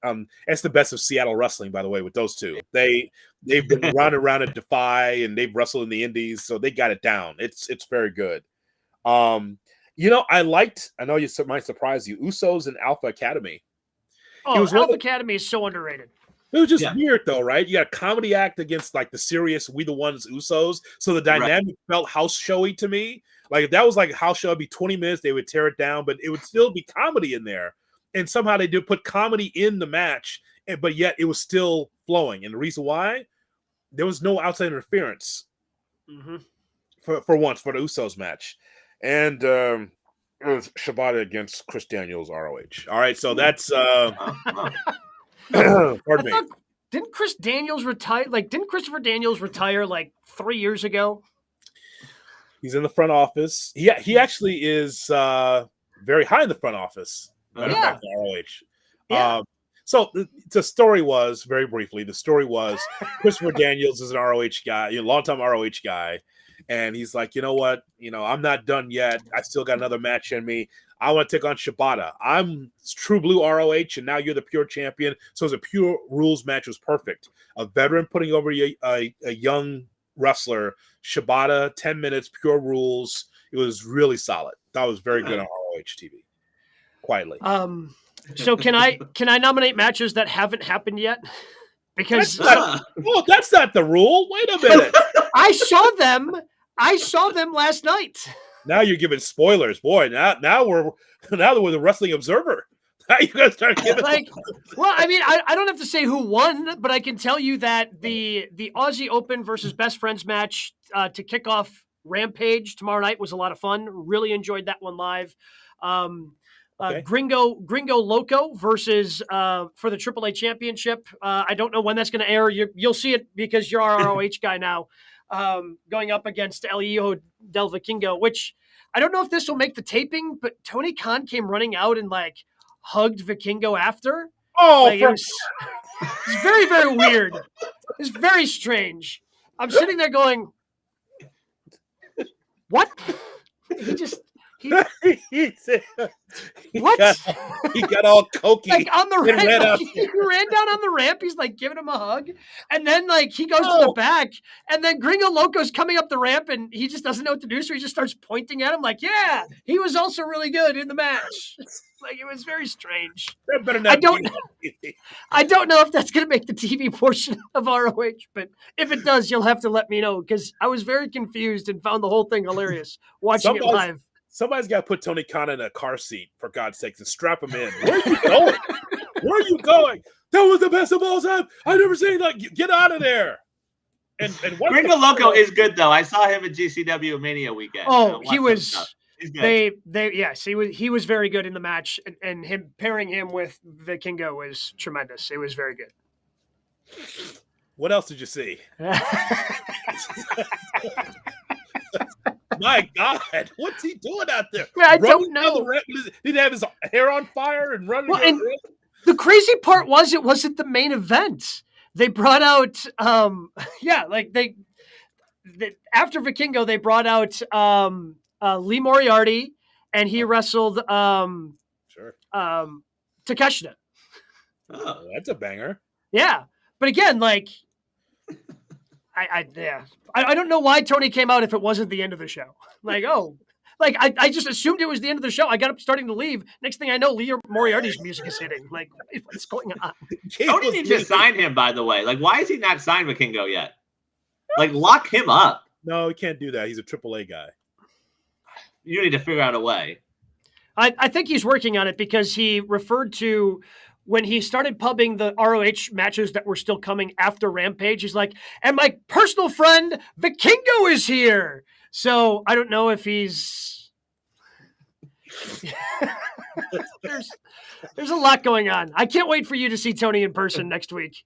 C: It's the best of Seattle wrestling, by the way, with those two. They've been round and round at Defy, and they've wrestled in the Indies, so they got it down. It's very good. I know you might surprise you, Usos and Alpha Academy.
A: Alpha Academy is so underrated.
C: It was just weird, though, right? You got a comedy act against the serious We the Ones Usos, so the dynamic felt house showy to me. If that was house show, it'd be 20 minutes, they would tear it down, but it would still be comedy in there. And somehow they did put comedy in the match, but yet it was still flowing. And the reason why, there was no outside interference for once for the Usos match. And it was Shibata against Chris Daniels, ROH. All right, so that's pardon me.
A: Didn't Chris Daniels retire? Didn't Christopher Daniels retire 3 years ago?
C: He's in the front office. He actually is very high in the front office. ROH.
A: Yeah.
C: So the story was, very briefly, Christopher Daniels is an ROH guy, longtime ROH guy. And he's like, you know what? I'm not done yet. I still got another match in me. I want to take on Shibata. I'm True Blue ROH, and now you're the pure champion. So it's a pure rules match. It was perfect. A veteran putting over a young wrestler. Shibata, 10 minutes, pure rules. It was really solid. That was very good on ROH TV. Quietly.
A: So can I nominate matches that haven't happened yet? Because
C: that's not the rule. Wait a minute.
A: I saw them last night.
C: Now you're giving spoilers, boy. Now we're the Wrestling Observer. You gotta start giving
A: well, I mean, I don't have to say who won, but I can tell you that the Aussie Open versus Best Friends match to kick off Rampage tomorrow night was a lot of fun. Really enjoyed that one live.
C: Okay.
A: Gringo Loco versus for the AAA Championship. I don't know when that's going to air. You'll see it because you're our ROH guy now. Going up against El Hijo del Vikingo, which I don't know if this will make the taping, but Tony Khan came running out and like hugged Vikingo after.
E: Oh,
A: like, it's very, very weird. It's very strange. I'm sitting there going, what? He what?
C: He got all cokey.
A: Like on the ramp, he ran down on the ramp. He's like giving him a hug, and then like he goes to the back, and then Gringo Loco's coming up the ramp, and he just doesn't know what to do, so he just starts pointing at him like, "Yeah, he was also really good in the match." Like it was very strange. I don't know if that's going to make the TV portion of ROH, but if it does, you'll have to let me know because I was very confused and found the whole thing hilarious watching it live.
C: Somebody's got to put Tony Khan in a car seat, for God's sakes, and strap him in. Where are you going? Where are you going? That was the best of all time. I've never seen like get out of there. And
B: Gringo Loco is good though. I saw him at GCW Mania weekend.
A: Oh, he was.
B: He's good.
A: Yes, he was very good in the match, and him pairing him with Vikingo was tremendous. It was very good.
C: What else did you see? My God, what's he doing out there?
A: I don't know.
C: Did he have his hair on fire and running?
A: Well, and the crazy part was it wasn't the main event. They brought out, after Vikingo, they brought out Lee Moriarty, and he wrestled Takeshita.
C: Oh, that's a banger.
A: Yeah, but again, like. I don't know why Tony came out if it wasn't the end of the show. Like, I just assumed it was the end of the show. I got up starting to leave. Next thing I know, Lee Moriarty's music is hitting. Like, what's going on?
B: Tony needs to sign him, by the way. Like, why is he not signed Vikingo yet? Like, lock him up.
C: No, he can't do that. He's a AAA guy.
B: You need to figure out a way.
A: I think he's working on it because he referred to when he started pubbing the ROH matches that were still coming after Rampage, he's like, and my personal friend, Vikingo, is here. So I don't know if he's... there's a lot going on. I can't wait for you to see Tony in person next week.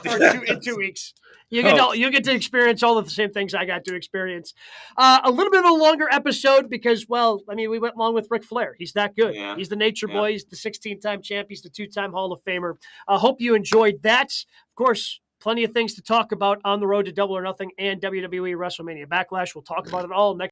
A: Or in 2 weeks. You get to experience all of the same things I got to experience. A little bit of a longer episode because, well, I mean, we went along with Ric Flair. He's that good. Yeah. He's the Nature Boy. He's the 16-time champ. He's the 2-time Hall of Famer. I hope you enjoyed that. Of course, plenty of things to talk about on the road to Double or Nothing and WWE WrestleMania Backlash. We'll talk about it all next